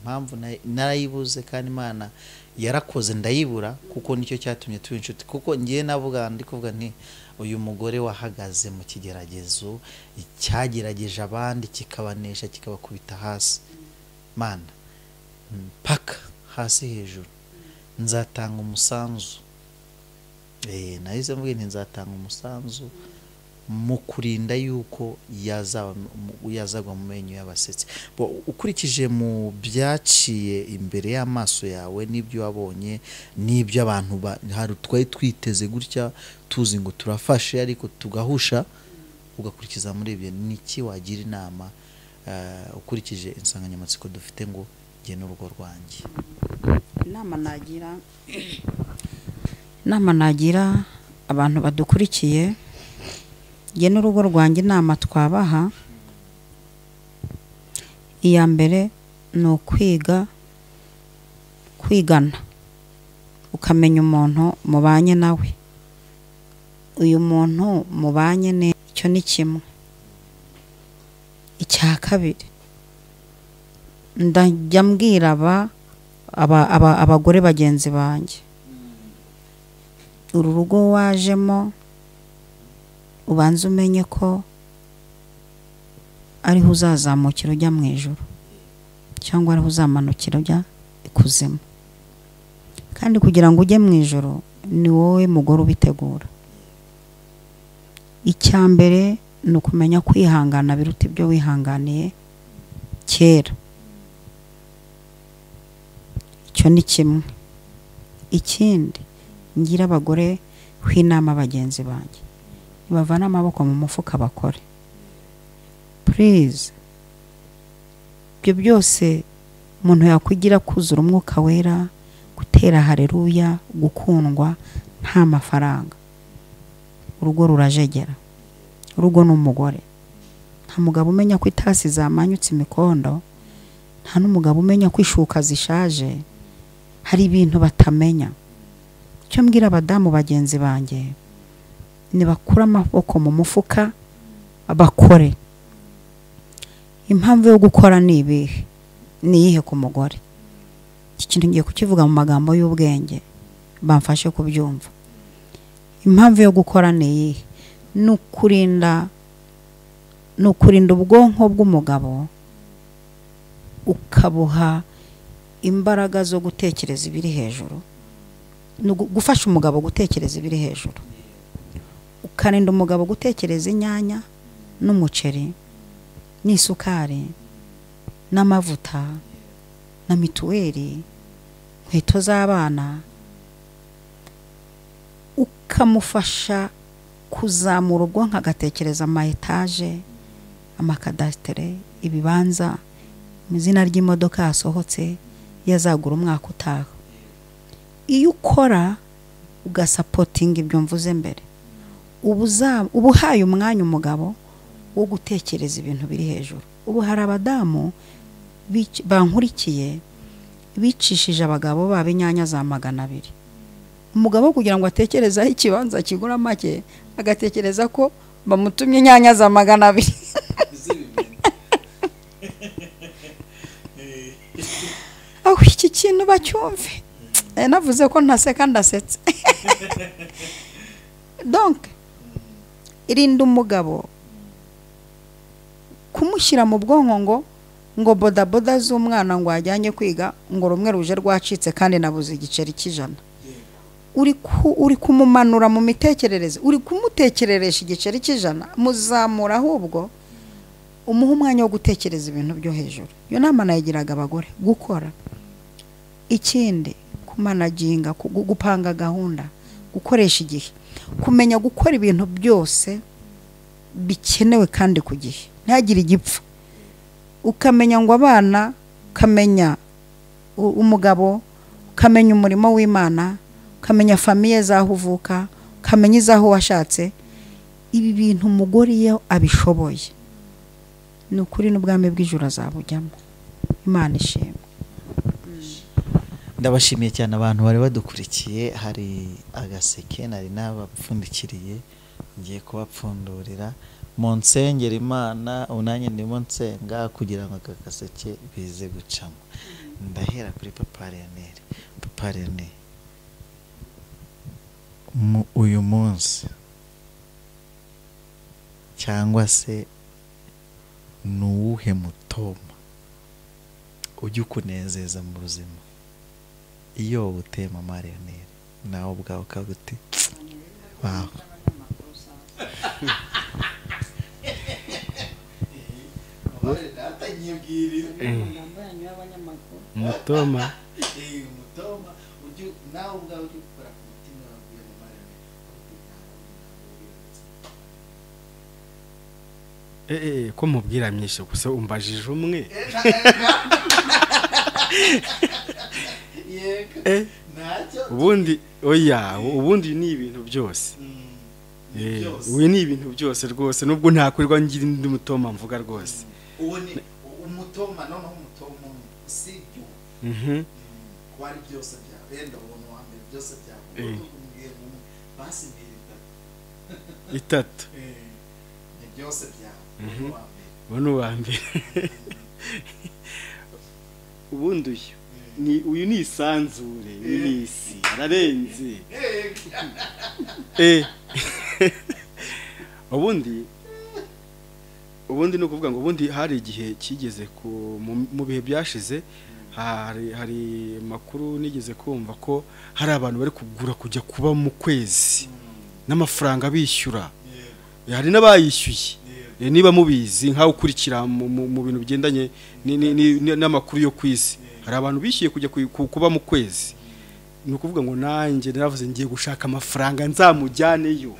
Impamvu narayibuze kandi Imana yarakoze ndayibura, kuko nicyo cyatumye tuba inshuti. Kuko ngiye navuga ndi kuvuga nti uyu mugore wahagaze mu kigeragezo, icyagerageje abandi kikabanesha, kikabakubita hasi, Mana paka hasi hejuru, nzatanga umusanzu. Nahise mvuga nti nzatanga umusanzu mu kurinda yuko yazagwa mu menyo y'abasetsi. Ukurikije mu byaciye imbere y'amaso yawe, n'ibyo wabonye, n'ibyo abantu hari twari twiteze gutya tuzi ngo turafashe ariko tugahusha, ugakurikiza muri ibyo, niki wagira inama ukurikije insanganyamatsiko dufite ngo nge n'urugo rwanjye? Inama nagira abantu badukurikiye, nge n'urugo rwanjye, inama twabaha, iya mbere ni kwigana, ukamenya umuntu mubanye nawe, uyu muntu mubanye ne icyo ni kimwe. Icya kabiri ndajya mbwira abagore bagenzi banjye, uru rugo wajemo ubanza umenye ko ariho uzazamukira ujya mu ijuru cyangwa ariho uzamanukira ujya ikuzimu, kandi kugira ngo ujye mu ijuru ni wowe mugore ubitegura. Icya mbere ni ukumenya kwihangana biruta ibyo wihanganiye kera. Icyo ni kimwe. Ikindi ngira abagore w'inama bagenzi banjye, bavana amaboko mu mufuka bakore, please. Ibyo byose umuntu yakwigira kuzura umwuka wera, gutera haleluya, gukundwa nta mafaranga, urugo rurajegera. Urugo n'umugore, nta mugabo umenya ko itasi zamanyutse imikondo, nta n'umugabo umenya ko ishuka zishaje. Hari ibintu batamenya. Icyo mbwira abadamu bagenzi banjye, ni bakura amaboko mu mufuka bakore. Impamvu yo gukora ni ibihe? Ni iyihe ku mugore? Iki kintu ngiye kukivuga mu magambo y'ubwenge, bamfashe kubyumva. Impamvu yo gukora ni iyihe? Ni ukurinda ubwonko bw'umugabo, ukabuha imbaraga zo gutekereza ibiri hejuru, gufasha umugabo gutekereza ibiri hejuru, ukarinda umugabo gutekereza inyanya n'umuceri n'isukari n'amavuta na mituweli, inkweto z'abana, ukamufasha kuzamura ubwonko agatekereza ama etaje, amakadasitere, ibibanza, mu izina ry'imodoka yasohotse yazagura umwaka utaha. Iyo ukora ugasapotinga ibyo mvuze mbere, ubu uhaye umwanya umugabo wo gutekereza ibintu biri hejuru. Ubu hari abadamu bankurikiye bicishije abagabo baba inyanya za 200. Umugabo kugira ngo atekereze aho ikibanza kigura make, agatekereza ko bamutumye inyanya za 200. Aho iki kintu bacyumve. Navuze ko ntaseka ndasetse. Donc irinda umugabo kumushyira mu bwonko ngo bodaboda z'umwana ngo ajyanye kwiga ngo rumwe ruje rwacitse kandi nabuze igiceri cy'ijana. Uri kumumanura mu mitekerereze, uri kumutekereresha igiceri cy'ijana, muzamura ahubwo umuha umwanya wo gutekereza ibintu byo hejuru. Yo nama nayigiraga abagore gukora. Ikindi kumanaginga, gupanga gahunda, gukoresha igihe, kumenya gukora ibintu byose bikenewe kandi ku gihe, ntagire igipfa. Ukamenya ngo abana, ukamenya umugabo, ukamenya umurimo w'Imana, ukamenya famiye zaho uvuka, ukamenya izaho washatse. Ibi bintu umugore iyo abishoboye, ni ukuri n'ubwami bw'ijuru azabujyamo. Imana ishimwe. Ndabashimiye cyane abantu bari badukurikiye. Hari agaseke nari nabapfundikiriye, ngiye kubapfundurira. Monsengera Imana, unanye ndimo nsenga kugira ngo aka gaseke bize gucamo. Ndahera kuri Papa Lionel. Papa Lionel, uyu munsi cyangwa se nuwuhe mutoma ujya ukunezeza mu buzima iyo uteye Mama Lionel nawe ubwawe ukaguti wow. Mutoma nawe ubwawe ujya ukora ku mutima wabwiye Mama Lionel. Ko mubwira myinshi gusa umbajije umwe. Ubundi oya, ubundi ni ibintu byose. Ubu ni ibintu byose rwose, nubwo ntakurirwa ngira indi mutoma mvuga rwose. Uwo ni umutoma, noneho umutoma sibyo. Kwari byose bya benda ubona wambe byose bya. Basi mbirita. itatu ni byose byawe ubona uwa mbere ubundi uyu ni isanzure uyu ni isi ararenze ubundi ni ukuvuga ngo ubundi hari igihe kigeze mu bihe byashize hari makuru nigeze kumva ko hari abantu bari kugura kujya kuba mu kwezi n'amafaranga bishyura hari n'abayishyuye niba mubizi nkaho ukurikira mu bintu bigendanye n'amakuru yo kwisi hari abantu bishyuye kujya kuba mu kwezi ni ukuvuga ngo nanjye naravuze ngiye gushaka amafaranga nzamujyaneyo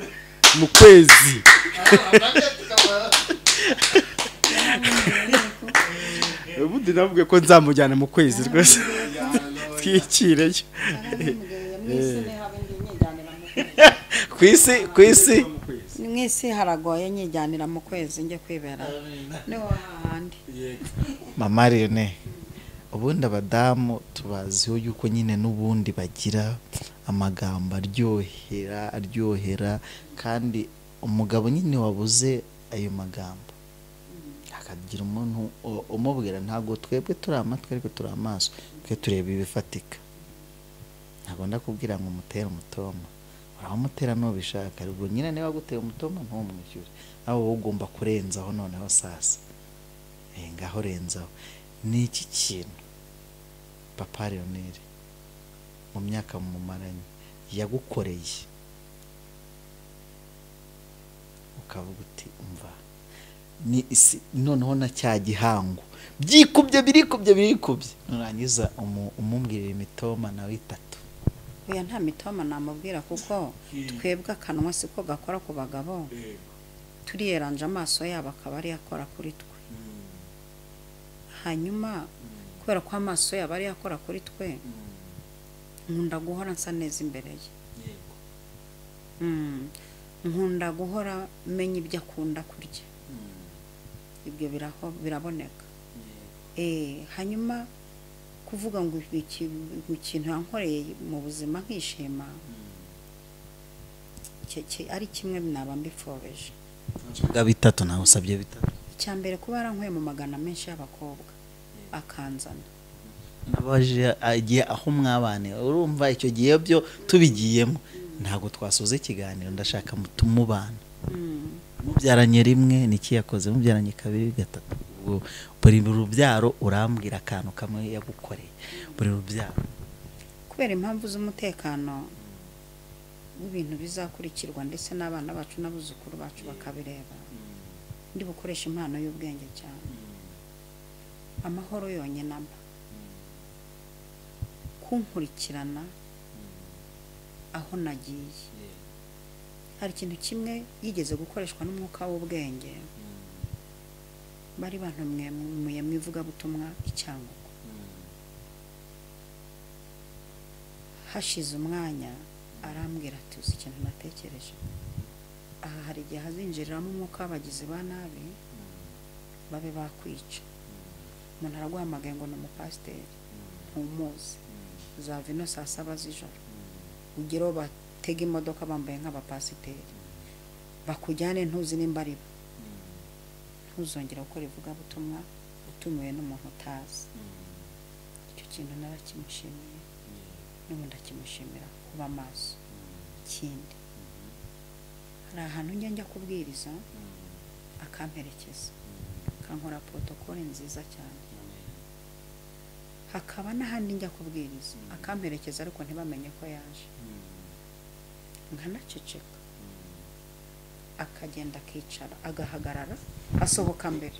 mu kwezi ubundi navuga ko nzamujyana mu kwezi rwose twikireyo ku isi mwisi haragoye nyijyanira mu kwezi njye kwibera niho hahandi Mama Lionel ubundi abadamu tubaziho yuko nyine n'ubundi bagira amagambo aryohera kandi umugabo nyine wabuze ayo magambo akagira umuntu umubwira ntabwo twebwe turi amatwi ariko turi amaso twe tureba ibifatika ntabwo ndakubwira ngo umutere umutoma uramutera n'ubishaka ariko nyine niba guteye umutoma ntumwishyure nawe wowe ugomba kurenzaho noneho sasa ngaho renzaho ni iki kintu Papa Lionel mu myaka mumaranye yagukoreye ukavuga uti umva ni isi noneho na cya gihango byikubye birikubye nurangiza umumbwirira imitoma nawe itatu oya nta mitoma namubwira kuko twebwe akanwa siko gakora ku bagabo turiyeranje amaso yabo akaba ari yakora kuri twe hanyuma kubera ko amaso yabo ari yakora kuri twe nkunda guhora nsa neza imbere ye nkunda guhora menya ibyo akunda kurya ibyo biraboneka hanyuma kuvuga ngo ikintu yankoreye mu buzima nkishima ari kimwe naba mbipfobeje bitatu nawe usabye bitatu icyambere kuba yarankuye mu magana menshi y'abakobwa akanzana nabaje agiye aho mwabane urumva icyo gihe byo tubigiyemo ntago twasoze ikiganiro ndashaka mutumubana mubyaranye rimwe niki yakoze mubyaranye kabiri gatatu buri rubyaro urambwira akantu kamwe yagukoreye buri rubyaro kubera impamvu z'umutekano w'ibintu bizakurikirwa ndetse n'abana bacu n'abuzukuru bacu bakabireba ndi bukoresha impano y'ubwenge cyane amahoro yonyine amba kunkurikirana aho nagiye hari ikintu kimwe yigeze gukoreshwa n'umwuka w'ubwenge bari bantu mwe mwivuga butumwa icyangugu hashize umwanya arambwira ati uzi ikintu natekereje aha hari igihe hazinjiriramo umwuka w'abagizi ba nabi babe bakwica umuntu araguhamagaye ngo ni umupasiteri ntumuzi uzava ino saa 7 z'ijoro ugeraho batega imodoka bambaye nk'abapasiteri bakujyane ntuzi nimba ari bo ntuzongera gukora ivugabutumwa utumiwe n'umuntu utazi icyo kintu narakimushimiye n'ubu ndakimushimira kuba maso ikindi hari ahantu njya kubwiriza akamperekeza akankora protokole nziza cyane hakaba n'ahandi njya kubwiriza akamperekeza ariko ntibamenye ko yaje nkanaceceka akagenda akicara agahagarara asohoka mbere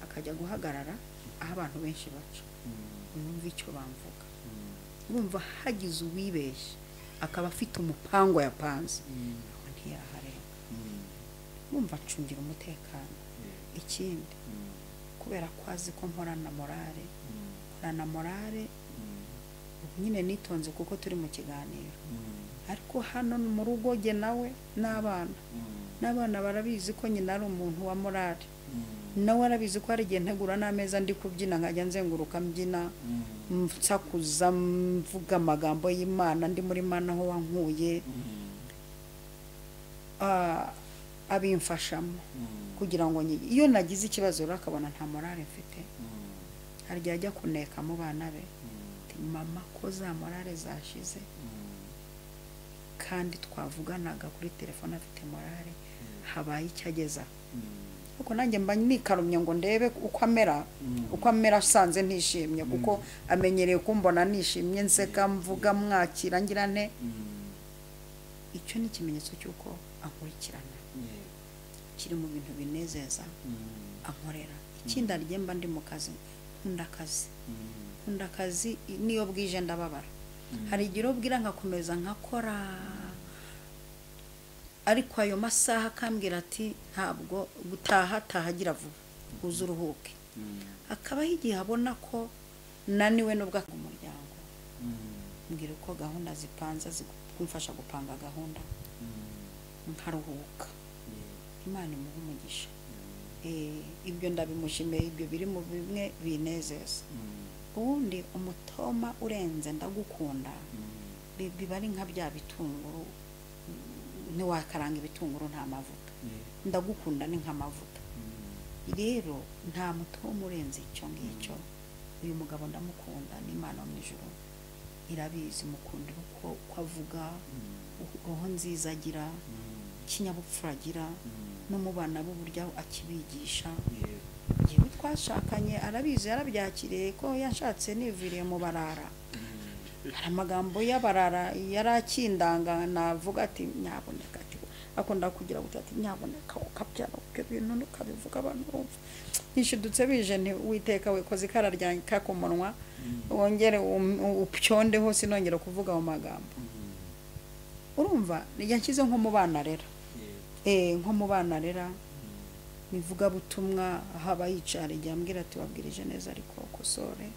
akajya guhagarara aho abantu benshi baca numva icyo bamvuga bumva hagize uwibeshye akaba afite umupango yapanze ntiyaharenga bumva acungira umutekano ikindi kubera ko azi ko mporana morale nyine nitonze kuko turi mu kiganiro ariko hano mu rugo ge nawe n'abana barabizi ko nyina ari umuntu wa morale nawe arabizi ko hari igihe ntegura n'ameza ndi kubyina nkajya nzenguruka mbyina nsakuza mvuga amagambo y'Imana ndi muri Imana aho wankuye abimfashamo kugira ngo iyo nagize ikibazo rakabona nta morale mfite harya ajya kuneka mu bana be mama ko za morale zashize kandi twavuganaga kuri telefone afite morale habaye icyageza kuko nanjye mba nikarumye ngo ndebe uko amera asanze ntishimye kuko amenyereye kumbona nishimye nseka mvuga mwakira ngira nte icyo ni ikimenyetso cy'uko ankurikirana kiri mu bintu binezeza ankorera ikindi aryemba ndi mu kazi nkunda akazi niyo bwije ndababara hari igihe ubwira nkakomeza nkakora ariko ayo masaha akambwira ati ntabwo gutaha tahagira vuba uza uruhuke akabaho igihe abona ko naniwe n'ubwo umuryango mbwira uko gahunda zipanze kumfasha gupanga gahunda nkaruhuka Imana imuhe umugisha ibyo ndabimushimiye ibyo biri mu bimwe binezeza ubundi umutoma urenze ndagukunda biba ari nka bya bitunguru ntiwakaranga ibitunguru nta mavuta ndagukunda ni nk'amavuta rero nta mutoma urenze icyo ngicyo uyu mugabo ndamukunda n'Imana mu ijuru irabizi mukundira uko avuga roho nziza agira kinyabupfura agira no mu bana b'uburyo akibigisha yewe twashakanye arabizi yarabyakiriye ko yashatse niviriye mu barara hari amagambo y'abarara yarakindanga navuga ati nyaboneka ati akunda kugira ati nyaboneka ukabyara uke bintu nukabivuga abantu bumva nishidutse bije nti witeka we koze ikara ryanjye kakumunwa wongere upyonde hose nongera kuvuga mu magambo urumva yanshyize nko mu bana rera nko mu bana rera nivuga butumwa haba yicara igiambwira ati wabwirije neza ariko kosore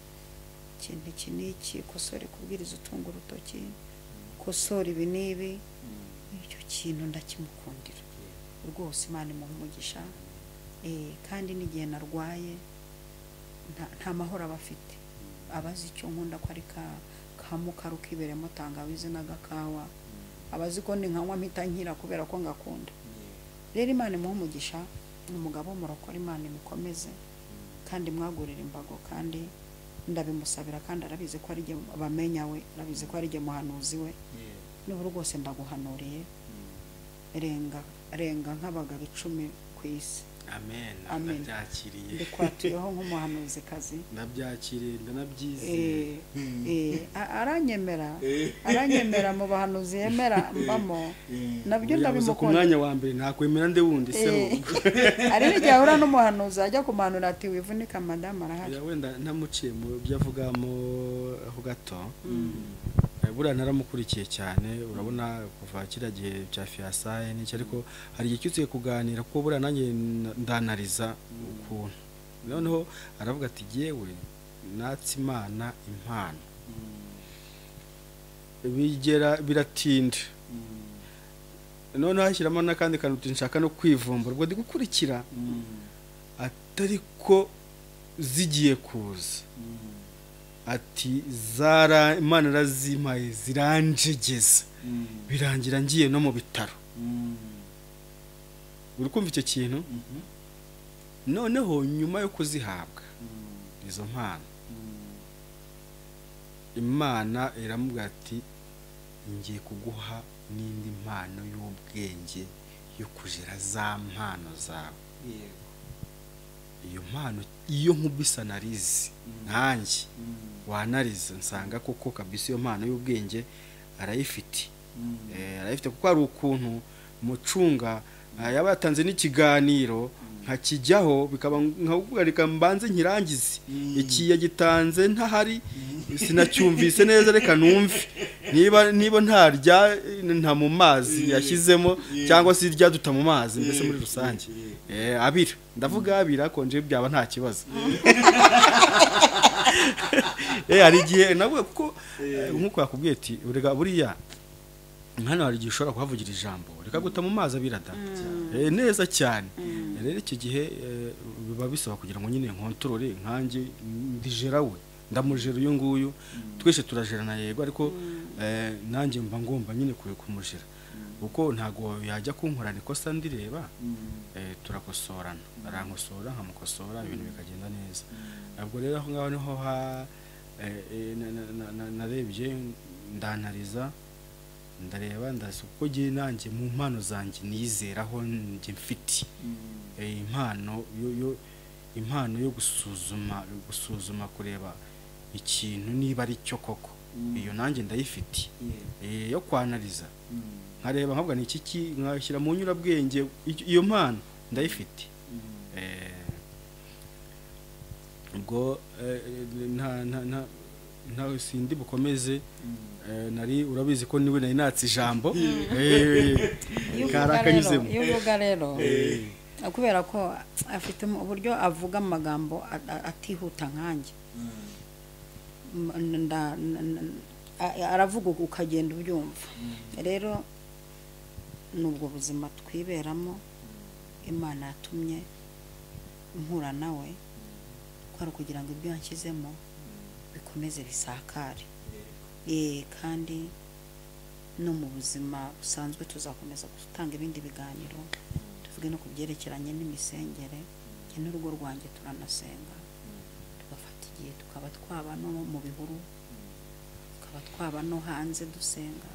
ikintu kiniki kosore kubwiriza utunga urutoki kosore ibi nibi icyo kintu ndakimukundira rwose Imana imuhe umugisha kandi n'igihe narwaye nta mahoro abafite abazi icyo nkunda ko ari kamukaru kiberemo tangawizi n'agakawa abazi ko ni nkanywa mpita nkira kubera ko ngakunda rero Imana imuhe umugisha umugabo murokora Imana imukomeze kandi mwagurira imbago kandi ndabimusabira kandi arabizi ko ari bamenya we arabizi ko ari muhanuzi we niho rwose ndaguhanuriye renga nk'abagabo 10 ku isi amen ndabyakiriye ndikwatuyeho nk'umuhanuzi kazi ndabyakiriye ndanabyizeye aranyemera mu bahanuzi yemera mbamo nabyo ndabimukunda ku mwanya wa mbere nakwemera nde wundi se ari n'igihe ahura n'umuhanuzi ajya kumanura ati wivunika madame arahari wenda ntamuciye mu byo avugamo aho gato buriya naramukurikiye cyane urabona kuva kiriya gihe cya fiyasaye n'icyo ariko hari igihe cyuzuye kuganira kuko buriya nanjye ndanariza ukuntu noneho aravuga ati yewe natse Imana impano biratinda noneho hashyiramo n'akandi kantu nshaka no kwivumbura ubwo ndi gukurikira atari ko zigiye kuza ati Imana razimaye ziranjegeza birangira ngiye no mu bitaro uri kumva icyo kintu noneho nyuma yo kuzihabwa izo mpano Imana iramubwira ati ngiye kuguha n'indi mpano y'ubwenge yo kujera za mpano zawe iyo mpano iyo nkubisa narizi nanjye wanarize nsanga koko kabisa iyo mpano y'ubwenge arayifite kuko ari ukuntu mucunga yaba yatanze n'ikiganiro nkakijyaho bikaba nkavuga mbanze nkirangize iki yagitanze ntahari sinacyumvise neza reka numve niba nta mu mazi yashyizemo cyangwa se iryaduta mu mazi mbese muri rusange abira ndavuga abira konje byaba nta kibazo hari igihe navuga kuko nkuko yakubwiye ati urega buriya hano hari igihe ushobora kuhavugira ijambo reka guta mu mazi abirada neza cyane rero icyo gihe biba bisaba kugira ngo nyine nkontorore nkanjye ndijera we ndamujera uyu nguyu twese turajerana yego ariko nanjye mba ngomba nyine kumujera kuko ntago yajya kunkorana ikosa ndireba turakosorana arankosora nkamukosora ibintu bikagenda neza ntabwo rero aho ngaho niho narebye ndanariza ndareba ndazi uko giye nanjye mu mpano zanjye nizeraho njye mfiti impano yo gusuzuma kureba ikintu niba ari cyo koko iyo nanjye ndayifiti yo kwanariza nkareba nkabwa ni iki nkashyira mu nyurabwenge iyo mpano ndayifiti ubwo nta sindi bukomeze nari urabizi ko niwe nari natse ijambo karakanyuzemo yuvuga rero kubera ko afite uburyo avuga amagambo atihuta nkanjye aravuga ukagenda ubyumva rero nubwo buzima twiberamo Imana yatumye mpura nawe kwari kugira ngo ibyo yanshyizemo bikomeze bisakare kandi no mu buzima busanzwe tuzakomeza gutanga ibindi biganiro tuvuge no kubyerekeranye n'imisengere n'urugo rwanjye turanasenga tugafata igihe tukaba twaba no mu bihuru tukaba twaba no hanze dusenga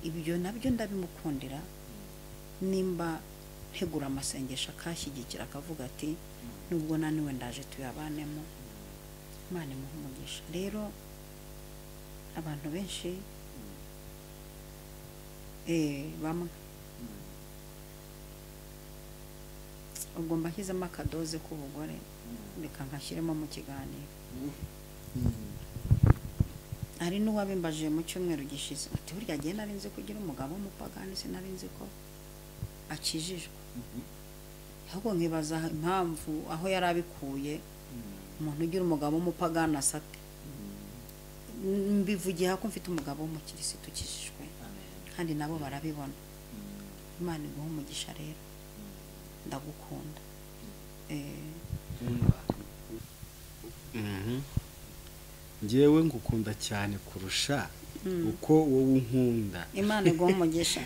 ibyo nabyo ndabimukundira nimba ntegura amasengesho akashyigikira akavuga ati nubwo naniwe ndaje tuyabanemo Imana imuhe umugisha rero abantu benshi bamwe ubwo mbashyizemo akadoze k'ubugore reka nkashyiremo mu kiganiro hari n'uwabimbaje mu cyumweru gishize ati burya agiye narinze kugira umugabo w'umupagani sinarinze ko akijijwe ahubwo nkibaza impamvu aho yari abikuye umuntu ugira umugabo w'umupagani asate mbivugiye ko mfite umugabo w'umukirisitu ukijijwe kandi nabo barabibona Imana iguhe umugisha rero ndagukunda ngewe ngukunda cyane kurusha uko wowe unkunda Imana iguhe umugisha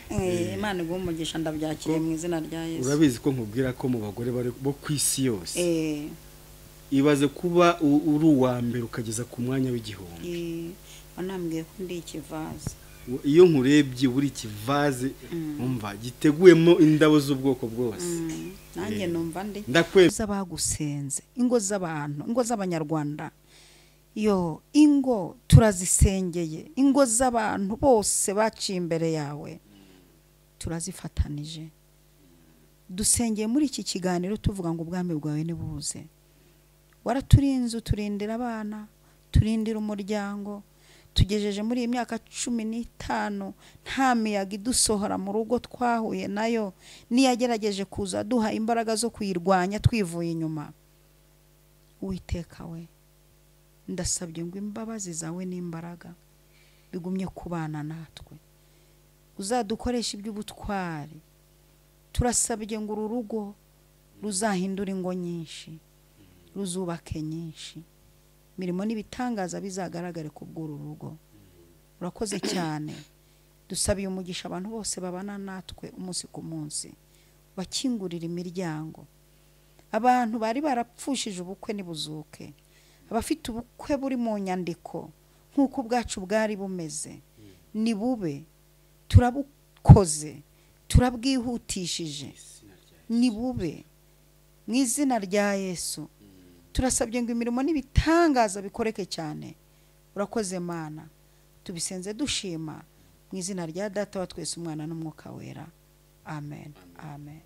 Imana iguhe umugisha ndabyakiriye mu izina rya Yesu urabizi ko nkubwira ko mu bagore bo ku isi yose ibaze kuba uri uwa mbere ukageza ku mwanya w'igihumbi wanambwiye ko ndi ikivaze iyo nkurebye buri kivaze umva giteguyemo indabo z'ubwoko bwose nanjye numva ndi ndakweza bagusenze ingo z'abantu ingo z'abanyarwanda ingo turazisengeye ingo z'abantu bose baciye imbere yawe turazifatanije dusengeye muri iki kiganiro tuvuga ngo ubwami bwawe nibuze waraturinze uturindira abana turindira umuryango tugejeje muri iyi myaka 15 nta miyaga idusohora mu rugo twahuye nayo niyagerageje kuza duha imbaraga zo kuyirwanya twivuye inyuma Uwiteka we ndasabye ngo imbabazi zawe n'imbaraga bigumye kubana natwe uzadukoresha iby'ubutwari turasabye ngo uru rugo ruzahindura ingo nyinshi ruzubake nyinshi mirimo n'ibitangaza bizagaragare kubw'uru rugo urakoze cyane dusabiye umugisha abantu bose babana natwe umunsi ku munsi bakingurira imiryango abantu bari barapfushije ubukwe nibuzuke abafite ubukwe buri mu nyandiko nk'uko ubwacu bwari bumeze ni bube turabukoze turabwihutishije ni bube mu izina rya Yesu turasabye ngo imirimo n'ibitangaza bikoreke cyane urakoze Mana tubisenze dushima mu izina rya Data wa twese Umwana n'Umwuka wera amen amen